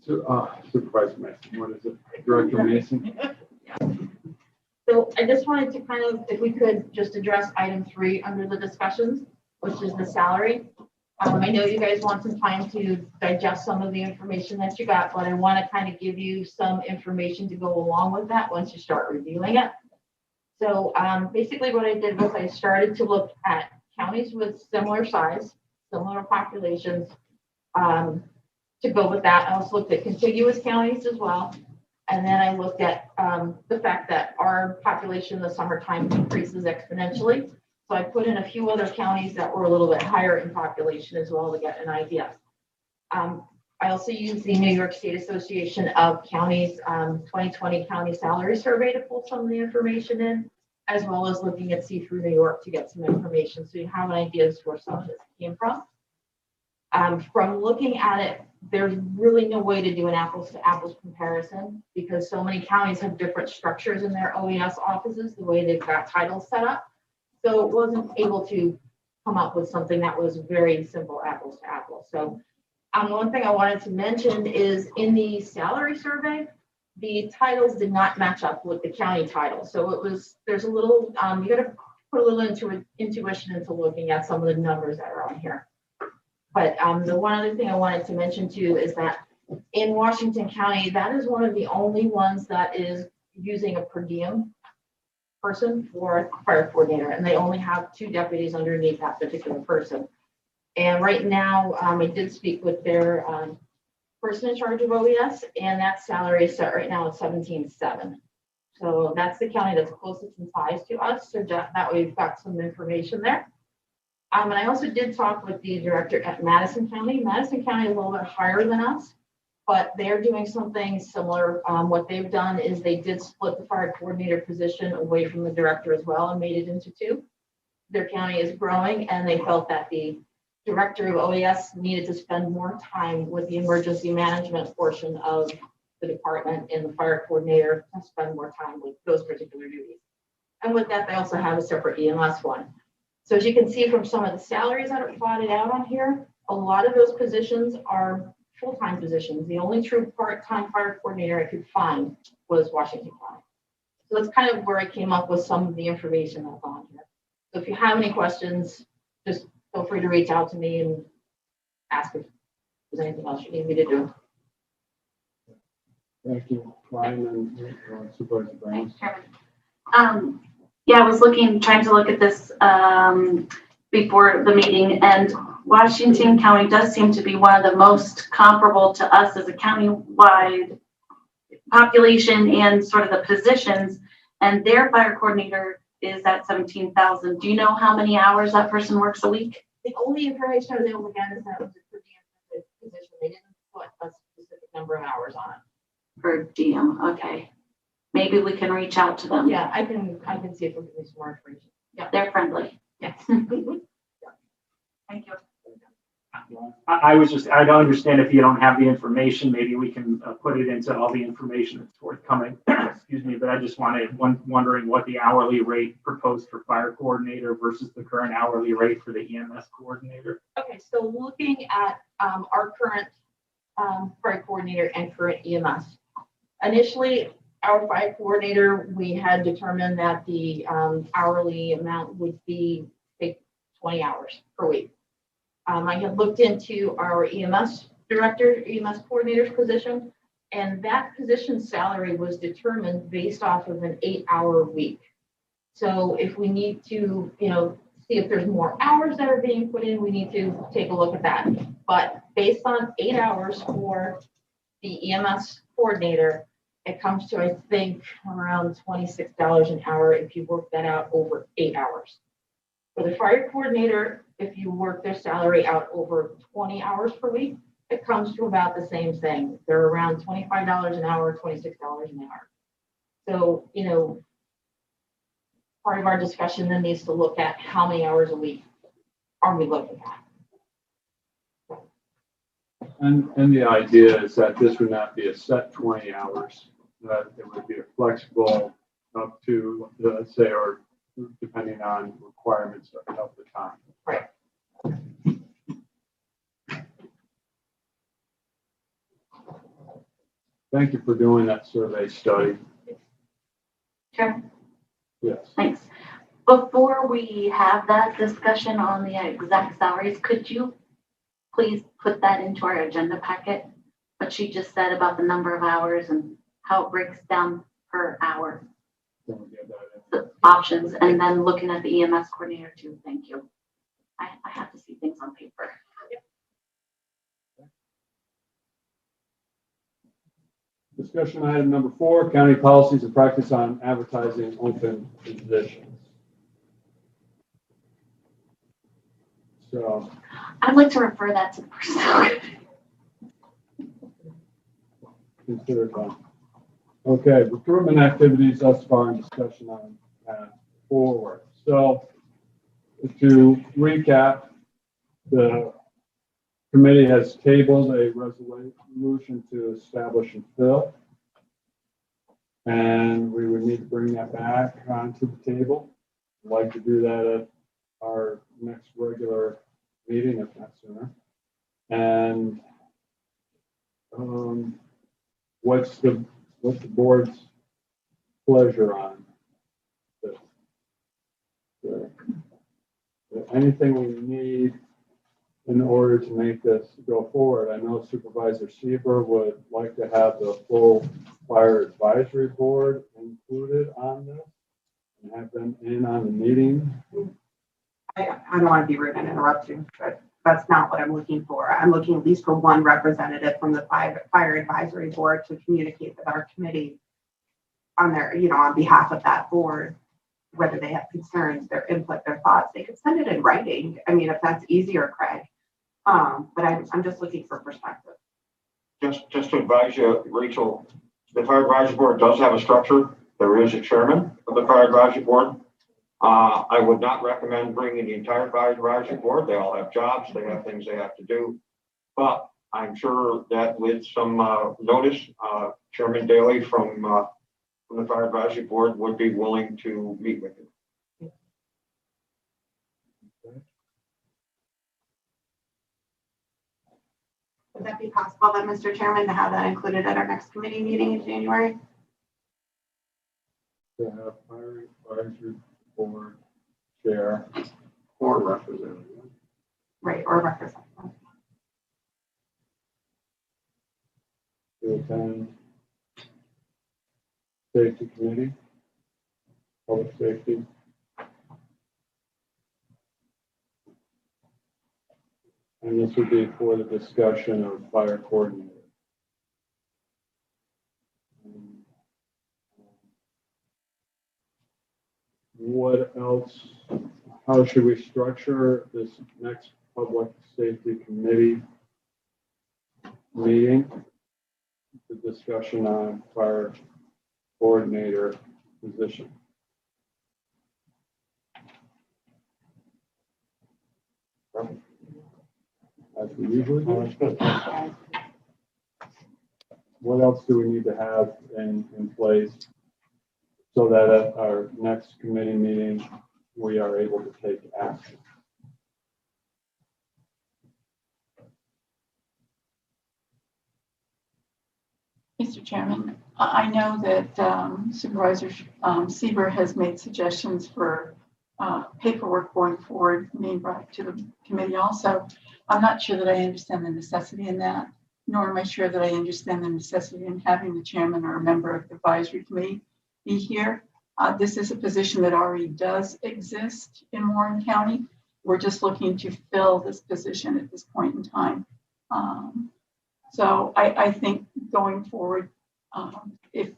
[SPEAKER 1] Supervisor Mason, what is it? Director Mason?
[SPEAKER 5] So I just wanted to kind of, if we could just address item 3 under the discussions, which is the salary. I know you guys want some time to digest some of the information that you got, but I want to kind of give you some information to go along with that once you start reviewing it. So basically what I did was I started to look at counties with similar size, similar populations. To go with that, I also looked at contiguous counties as well. And then I looked at the fact that our population in the summertime increases exponentially. So I put in a few other counties that were a little bit higher in population as well to get an idea. I also used the New York State Association of Counties 2020 County Salary Survey to pull some of the information in, as well as looking at See Through New York to get some information so you have an idea as to where some of this came from. From looking at it, there's really no way to do an apples to apples comparison because so many counties have different structures in their OES offices, the way they've got titles set up. So it wasn't able to come up with something that was very simple apples to apples. So one thing I wanted to mention is in the salary survey, the titles did not match up with the county title. So there's a little, you got to put a little intuition into looking at some of the numbers that are on here. But the one other thing I wanted to mention too is that in Washington County, that is one of the only ones that is using a per diem person for fire coordinator, and they only have 2 deputies underneath that particular person. And right now, I did speak with their person in charge of OES, and that salary is set right now at $17,700. So that's the county that's closest in size to us. So that way we've got some information there. And I also did talk with the director at Madison County. Madison County is a little bit higher than us, but they're doing something similar. What they've done is they did split the fire coordinator position away from the director as well and made it into 2. Their county is growing and they felt that the director of OES needed to spend more time with the emergency management portion of the department, and the fire coordinator to spend more time with those particular duties. And with that, they also have a separate EMS one. So as you can see from some of the salaries that are plotted out on here, a lot of those positions are full-time positions. The only true part-time fire coordinator I could find was Washington County. So that's kind of where I came up with some of the information that's on here. So if you have any questions, just feel free to reach out to me and ask if there's anything else you need me to do.
[SPEAKER 1] Thank you, Ryan and Supervisor Brown.
[SPEAKER 4] Thanks, Chairman. Yeah, I was trying to look at this before the meeting, and Washington County does seem to be one of the most comparable to us as a county-wide population and sort of the positions, and their fire coordinator is at 17,000. Do you know how many hours that person works a week?
[SPEAKER 5] The only information I was able to get is that it was a per diem position. They didn't put a specific number of hours on it.
[SPEAKER 4] Per diem, okay. Maybe we can reach out to them.
[SPEAKER 5] Yeah, I can see if we can get some more information. Yeah,
[SPEAKER 4] They're friendly.
[SPEAKER 5] yes.
[SPEAKER 4] Thank you.
[SPEAKER 3] I don't understand if you don't have the information, maybe we can put it into all the information that's forthcoming. Excuse me, but I just wondering what the hourly rate proposed for fire coordinator versus the current hourly rate for the EMS coordinator.
[SPEAKER 5] Okay, so looking at our current fire coordinator and current EMS. Initially, our fire coordinator, we had determined that the hourly amount would be, say, 20 hours per week. I had looked into our EMS director, EMS coordinator's position, and that position's salary was determined based off of an 8-hour week. So if we need to, see if there's more hours that are being put in, we need to take a look at that. But based on 8 hours for the EMS coordinator, it comes to, I think, around $26 an hour if you work that out over 8 hours. For the fire coordinator, if you work their salary out over 20 hours per week, it comes to about the same thing. They're around $25 an hour, $26 an hour. So, part of our discussion then needs to look at how many hours a week are we looking at.
[SPEAKER 1] And the idea is that this would not be a set 20 hours, that it would be a flexible up to, let's say, or depending on requirements of the time.
[SPEAKER 5] Right.
[SPEAKER 1] Thank you for doing that survey study.
[SPEAKER 4] Sure.
[SPEAKER 1] Yes.
[SPEAKER 4] Thanks. Before we have that discussion on the exact salaries, could you please put that into our agenda packet? What she just said about the number of hours and how it breaks down per hour. The options, and then looking at the EMS coordinator too. Thank you. I have to see things on paper.
[SPEAKER 1] Discussion item number 4, county policies and practice on advertising open positions. So
[SPEAKER 4] I'd like to refer that to the personnel.
[SPEAKER 1] consider that. Okay, recruitment activities thus far in discussion on forward. So to recap, the committee has tabled a resolution to establish and fill. And we would need to bring that back onto the table. I'd like to do that at our next regular meeting, if not sooner. And what's the board's pleasure on this? Anything we need in order to make this go forward? I know Supervisor Sieber would like to have the full fire advisory board included on this and have them in on the meeting.
[SPEAKER 2] I don't want to be rude and interrupt you, but that's not what I'm looking for. I'm looking at least for one representative from the fire advisory board to communicate with our committee on their, on behalf of that board, whether they have concerns, their input, their thoughts. They could send it in writing. I mean, if that's easier, Craig. But I'm just looking for perspective.
[SPEAKER 6] Just to advise you, Rachel, the fire advisory board does have a structure. There is a chairman of the fire advisory board. I would not recommend bringing the entire advisory board. They all have jobs, they have things they have to do. But I'm sure that with some notice, Chairman Daley from the Fire Advisory Board would be willing to meet with you.
[SPEAKER 2] Would that be possible then, Mr. Chairman, to have that included at our next committee meeting in January?
[SPEAKER 1] To have fire advisory board chair
[SPEAKER 7] Or representative.
[SPEAKER 2] Right, or representative.
[SPEAKER 1] to attend safety committee, public safety. And this would be for the discussion of fire coordinator. What else? How should we structure this next public safety committee meeting? The discussion on fire coordinator position. As we usually do. What else do we need to have in place so that at our next committee meeting, we are able to take action?
[SPEAKER 10] Mr. Chairman, I know that Supervisor Sieber has made suggestions for paperwork going forward being brought to the committee also. I'm not sure that I understand the necessity in that, nor am I sure that I understand the necessity in having the chairman or a member of the advisory committee be here. This is a position that already does exist in Warren County. We're just looking to fill this position at this point in time. So I think going forward, if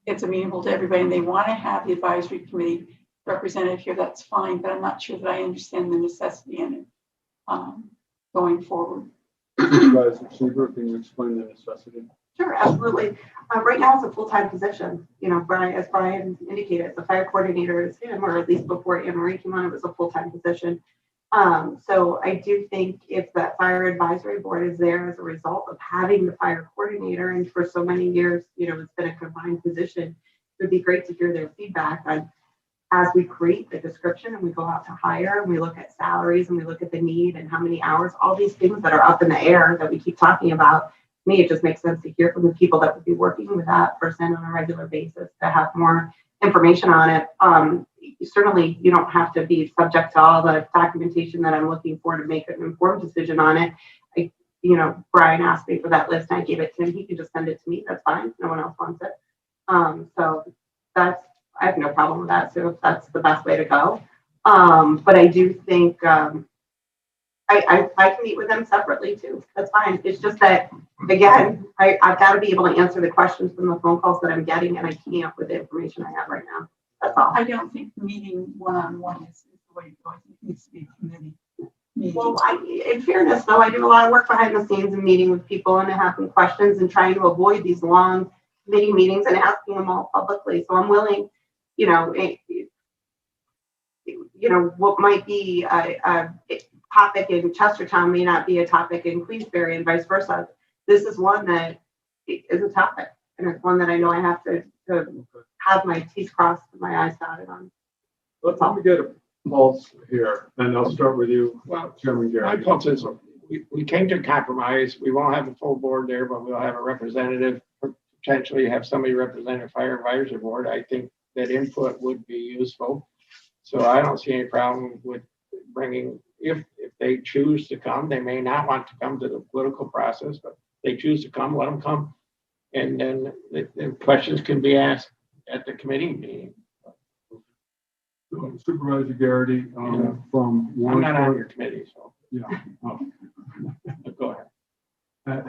[SPEAKER 10] it's amenable to everybody and they want to have the advisory committee represented here, that's fine, but I'm not sure that I understand the necessity in it going forward.
[SPEAKER 1] Supervisor Sieber, can you explain the necessity?
[SPEAKER 2] Sure, absolutely. Right now it's a full-time position. You know, as Brian indicated, the fire coordinator is him, or at least before Anne Marie came on, it was a full-time position. So I do think if that fire advisory board is there as a result of having the fire coordinator, and for so many years, you know, it's been a combined position, it would be great to hear their feedback on as we create the description and we go out to hire and we look at salaries and we look at the need and how many hours, all these things that are up in the air that we keep talking about. To me, it just makes sense to hear from the people that would be working with that person on a regular basis to have more information on it. Certainly, you don't have to be subject to all the documentation that I'm looking for to make an informed decision on it. You know, Brian asked me for that list and I gave it to him. He can just send it to me. That's fine. No one else wants it. So I have no problem with that. So if that's the best way to go. But I do think I can meet with them separately too. That's fine. It's just that, again, I've got to be able to answer the questions from the phone calls that I'm getting, and I can't with the information I have right now. That's all.
[SPEAKER 10] I don't think meeting one-on-one is the way to go. I think it needs to be a committee meeting.
[SPEAKER 2] Well, in fairness, though, I do a lot of work behind the scenes and meeting with people and asking questions and trying to avoid these long committee meetings and asking them all publicly. So I'm willing, you know, what might be a topic in Chestertown may not be a topic in Queensbury and vice versa. This is one that is a topic, and it's one that I know I have to have my T's crossed and my I's dotted on.
[SPEAKER 1] Let me get a pulse here, and I'll start with you, Chairman
[SPEAKER 7] My
[SPEAKER 1] Garrett.
[SPEAKER 7] pulse is, we came to a compromise. We won't have the full board there, but we'll have a representative, potentially have somebody represent a fire advisory board. I think that input would be useful. So I don't see any problem with bringing, if they choose to come, they may not want to come to the political process, but if they choose to come, let them come. And then the questions can be asked at the committee meeting.
[SPEAKER 1] Supervisor Garrity, from
[SPEAKER 7] I'm not on
[SPEAKER 1] Warren.
[SPEAKER 7] your committee, so
[SPEAKER 1] Yeah. Oh.
[SPEAKER 7] go ahead.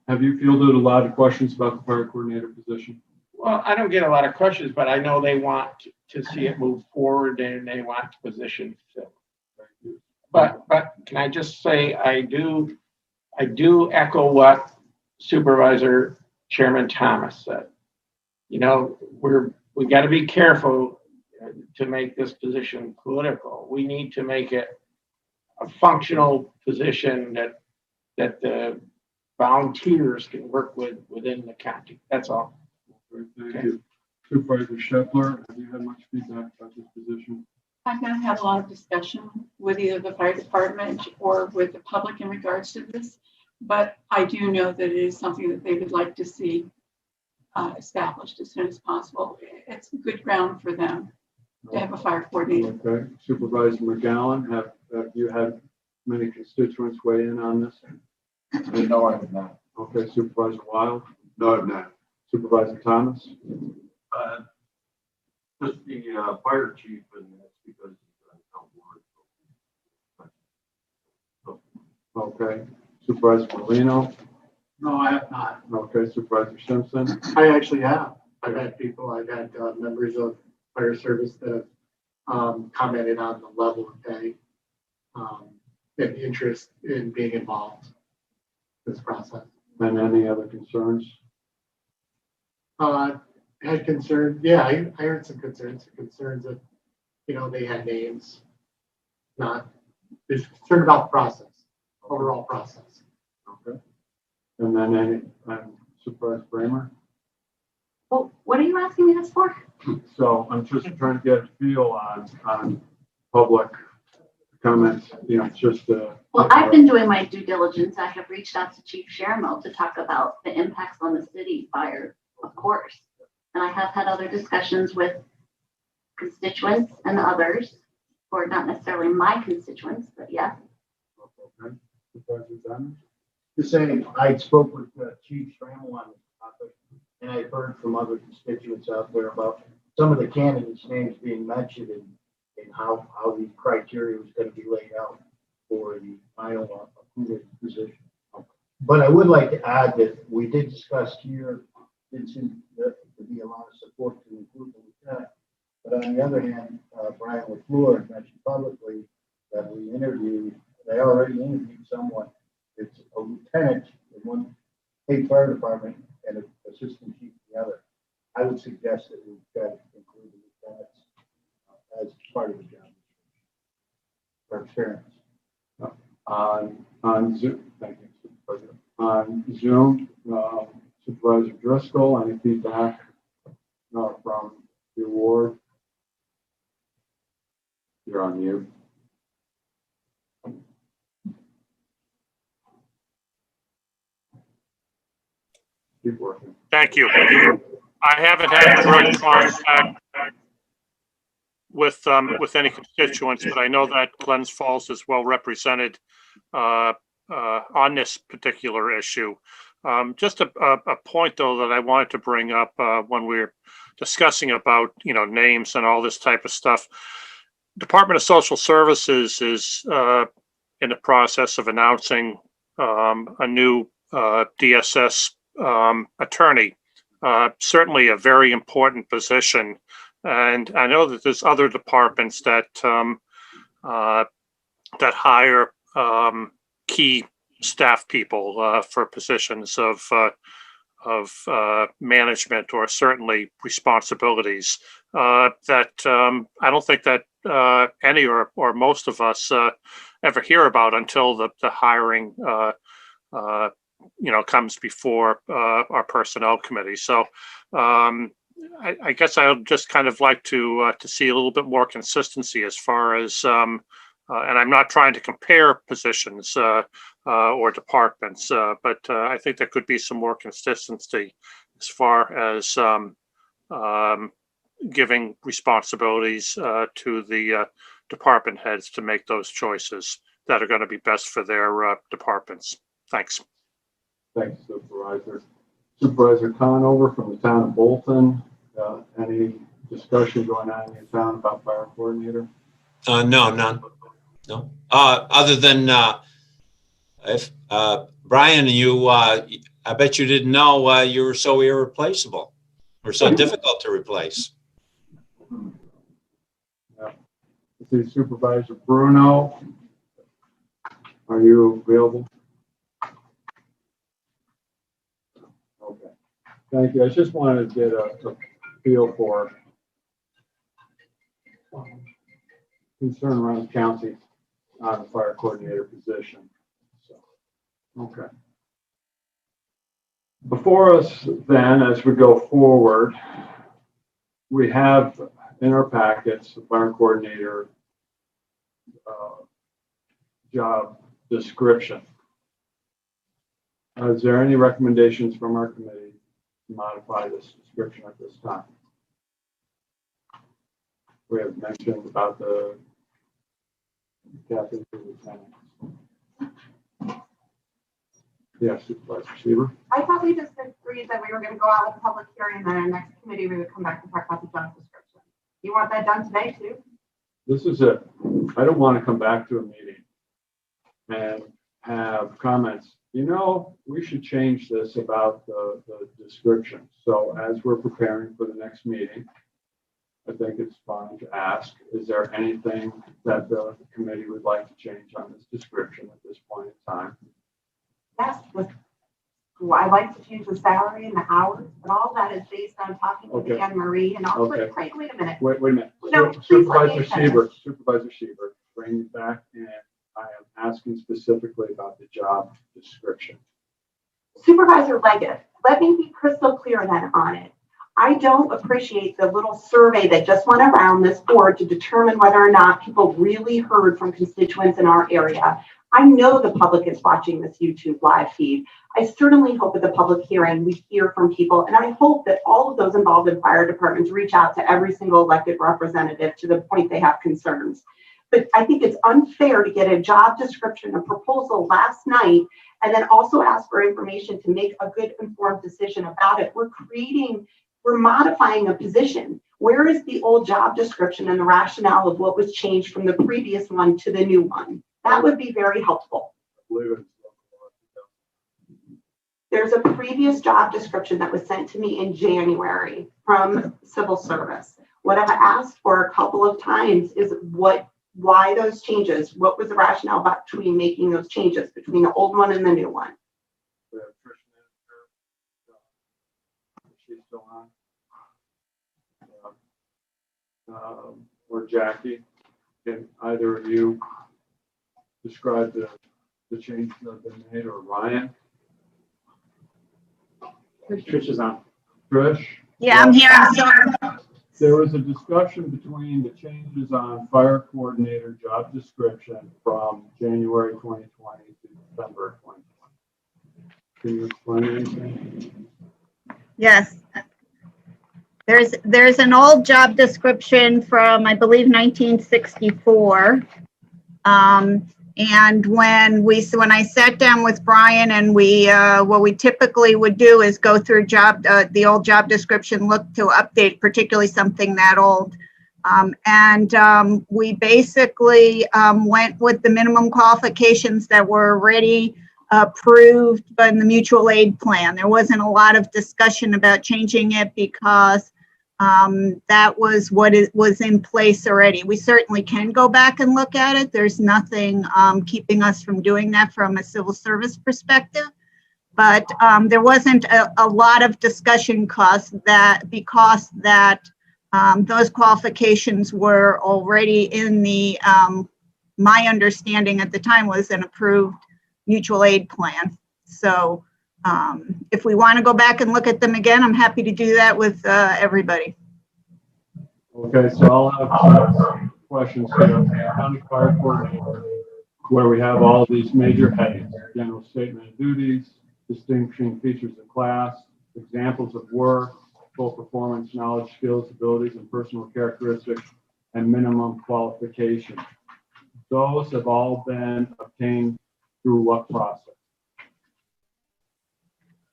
[SPEAKER 1] Have you fielded a lot of questions about the fire coordinator position?
[SPEAKER 7] Well, I don't get a lot of questions, but I know they want to see it move forward and they want the position filled. But can I just say, I do echo what Supervisor Chairman Thomas said. You know, we got to be careful to make this position political. We need to make it a functional position that the volunteers can work within the county. That's all.
[SPEAKER 1] Thank you. Supervisor Shepler, have you had much feedback about this position?
[SPEAKER 10] I've not had a lot of discussion with either the fire department or with the public in regards to this, but I do know that it is something that they would like to see established as soon as possible. It's good ground for them to have a fire coordinator.
[SPEAKER 1] Okay. Supervisor McGowan, have you had many constituents weigh in on this?
[SPEAKER 9] No, I have not.
[SPEAKER 1] Okay. Supervisor Wild,
[SPEAKER 9] No, I've not.
[SPEAKER 1] Supervisor Thomas.
[SPEAKER 13] Just the fire chief, and that's because he's on board.
[SPEAKER 1] Okay. Supervisor Molino.
[SPEAKER 12] No, I have not.
[SPEAKER 1] Okay. Supervisor Simpson.
[SPEAKER 12] I actually have. I've had members of fire service that have commented on the level of pay and interest in being involved in this process.
[SPEAKER 1] And any other concerns?
[SPEAKER 12] Had concern, yeah, I heard some concerns that, they had names. There's concern about the process, overall process.
[SPEAKER 1] Okay. And then Supervisor Bramer.
[SPEAKER 4] Well, what are you asking me this for?
[SPEAKER 1] So I'm just trying to get a feel on public comments, just.
[SPEAKER 4] Well, I've been doing my due diligence. I have reached out to Chief Shermo to talk about the impacts on the city fire, of course. And I have had other discussions with constituents and others, or not necessarily my constituents, but yeah.
[SPEAKER 1] Okay. Supervisor Diamond?
[SPEAKER 8] To say, I spoke with Chief Trammell on this topic, and I've heard from other constituents out there about some of the candidates' names being mentioned and how the criteria was going to be laid out for the final approved position. But I would like to add that we did discuss here, did seem to be a lot of support to include the lieutenant. But on the other hand, Brian LaFleur mentioned publicly that they already interviewed someone. It's a lieutenant in one state fire department and an assistant chief in the other. I would suggest that we try to include the lieutenants as part of the job or experience.
[SPEAKER 1] On Zoom, thank you, Supervisor. On Zoom, Supervisor Driscoll, any feedback from the award? You're on mute. Keep working.
[SPEAKER 14] Thank you. I haven't had direct contact with any constituents, but I know that Glens Falls is well represented on this particular issue. Just a point, though, that I wanted to bring up when we were discussing about names and all this type of stuff. Department of Social Services is in the process of announcing a new DSS attorney. Certainly a very important position, and I know that there's other departments that that hire key staff people for positions of management or certainly responsibilities that I don't think that any or most of us ever hear about until the hiring comes before our personnel committee. So I guess I would just kind of like to see a little bit more consistency as far as and I'm not trying to compare positions or departments, but I think there could be some more consistency as far as giving responsibilities to the department heads to make those choices that are going to be best for their departments. Thanks.
[SPEAKER 1] Thanks, Supervisor. Supervisor Conover from the town of Bolton. Any discussion going on in your town about fire coordinator?
[SPEAKER 15] No, none. No. Other than if Brian, I bet you didn't know you were so irreplaceable or so difficult to replace.
[SPEAKER 1] Yeah. Let's see, Supervisor Bruno, are you available? Okay. Thank you. I just wanted to get a feel for concern around county on the fire coordinator position. So, okay. Before us then, as we go forward, we have in our packets the fire coordinator job description. Is there any recommendations from our committee to modify this description at this time? We have mentioned about the captain and lieutenant. Yes, Supervisor Seaver.
[SPEAKER 2] I thought we just agreed that we were going to go out with a public hearing, and then our next committee, we would come back and talk about the job description. You want that done today too?
[SPEAKER 1] This is it. I don't want to come back to a meeting and have comments. You know, we should change this about the description. So as we're preparing for the next meeting, I think it's fine to ask, is there anything that the committee would like to change on this description at this point in time?
[SPEAKER 2] Yes. I like to change the salary and the hours, but all that is based on talking to Anne Marie and all.
[SPEAKER 1] Okay.
[SPEAKER 2] Wait a minute.
[SPEAKER 1] Wait a minute.
[SPEAKER 2] No, please let me
[SPEAKER 1] Supervisor Seaver, bring it back in. I am asking specifically about the job description.
[SPEAKER 2] Supervisor Leggett, let me be crystal clear then on it. I don't appreciate the little survey that just went around this board to determine whether or not people really heard from constituents in our area. I know the public is watching this YouTube live feed. I certainly hope at the public hearing we hear from people, and I hope that all of those involved in fire departments reach out to every single elected representative to the point they have concerns. But I think it's unfair to get a job description, a proposal last night, and then also ask for information to make a good informed decision about it. We're modifying a position. Where is the old job description and the rationale of what was changed from the previous one to the new one? That would be very helpful. There's a previous job description that was sent to me in January from civil service. What I've asked for a couple of times is why those changes? What was the rationale between making those changes between the old one and the new one?
[SPEAKER 1] She's still on. Or Jackie, can either of you describe the changes that have been made, or Ryan?
[SPEAKER 3] Trish is on.
[SPEAKER 1] Trish?
[SPEAKER 16] Yeah, I'm here. I'm sorry.
[SPEAKER 1] There was a discussion between the changes on fire coordinator job description from January 2020 to December 2020. Can you explain anything?
[SPEAKER 16] Yes. There's an old job description from, I believe, 1964. And when I sat down with Brian and what we typically would do is go through the old job description, look to update, particularly something that old. We basically went with the minimum qualifications that were already approved by the mutual aid plan. There wasn't a lot of discussion about changing it because that was what was in place already. We certainly can go back and look at it. There's nothing keeping us from doing that from a civil service perspective. But there wasn't a lot of discussion because those qualifications were already in the, my understanding at the time was an approved mutual aid plan. So if we want to go back and look at them again, I'm happy to do that with everybody.
[SPEAKER 1] Okay, so I'll have some questions here. County fire coordinator, where we have all these major headings: general statement of duties, distinguishing features of class, examples of work, full performance, knowledge, skills, abilities, and personal characteristics, and minimum qualifications. Those have all been obtained through what process?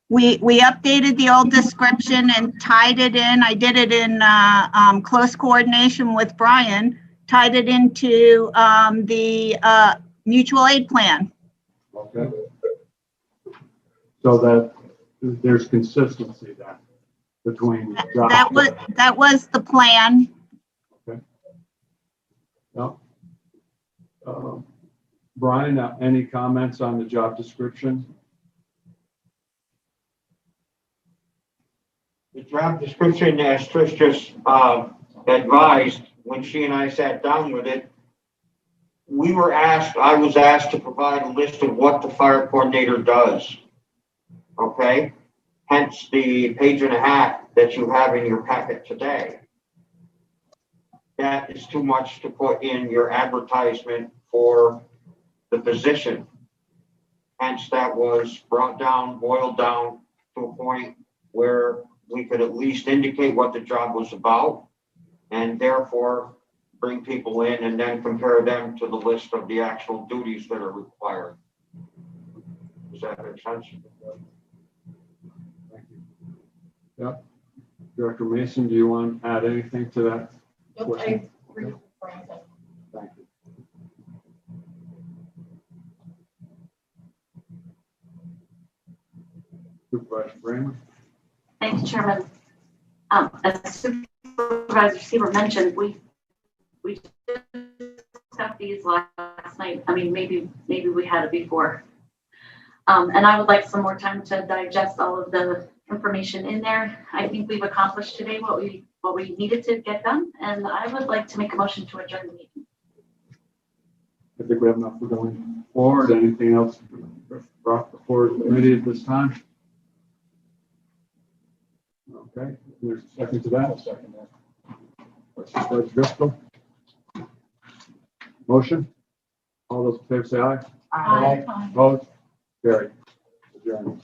[SPEAKER 16] We updated the old description and tied it in. I did it in close coordination with Brian, tied it into the mutual aid plan.
[SPEAKER 1] Okay. So that there's consistency then between.
[SPEAKER 16] That was the plan.
[SPEAKER 1] Okay. Well, Brian, any comments on the job description?
[SPEAKER 6] The job description, as Trish just advised, when she and I sat down with it, I was asked to provide a list of what the fire coordinator does. Okay? Hence the page and a half that you have in your packet today. That is too much to put in your advertisement for the position. Hence, that was brought down, boiled down to a point where we could at least indicate what the job was about and therefore bring people in and then compare them to the list of the actual duties that are required. Does that make sense?
[SPEAKER 1] Thank you. Yep. Director Mason, do you want to add anything to that?
[SPEAKER 5] Nope, I agree with Brian.
[SPEAKER 1] Thank you. Supervisor Bramer?
[SPEAKER 4] Thank you, Chairman. As Supervisor Seaver mentioned, we got these last night. I mean, maybe we had it before. And I would like some more time to digest all of the information in there. I think we've accomplished today what we needed to get done, and I would like to make a motion to adjourn the meeting.
[SPEAKER 1] I think we have enough for going forward. Anything else brought before the committee at this time? Okay, there's a second to that. Second that. Supervisor Driscoll. Motion? All those in favor say aye.
[SPEAKER 2] Aye.
[SPEAKER 1] Opposed? Carried. Adjourned.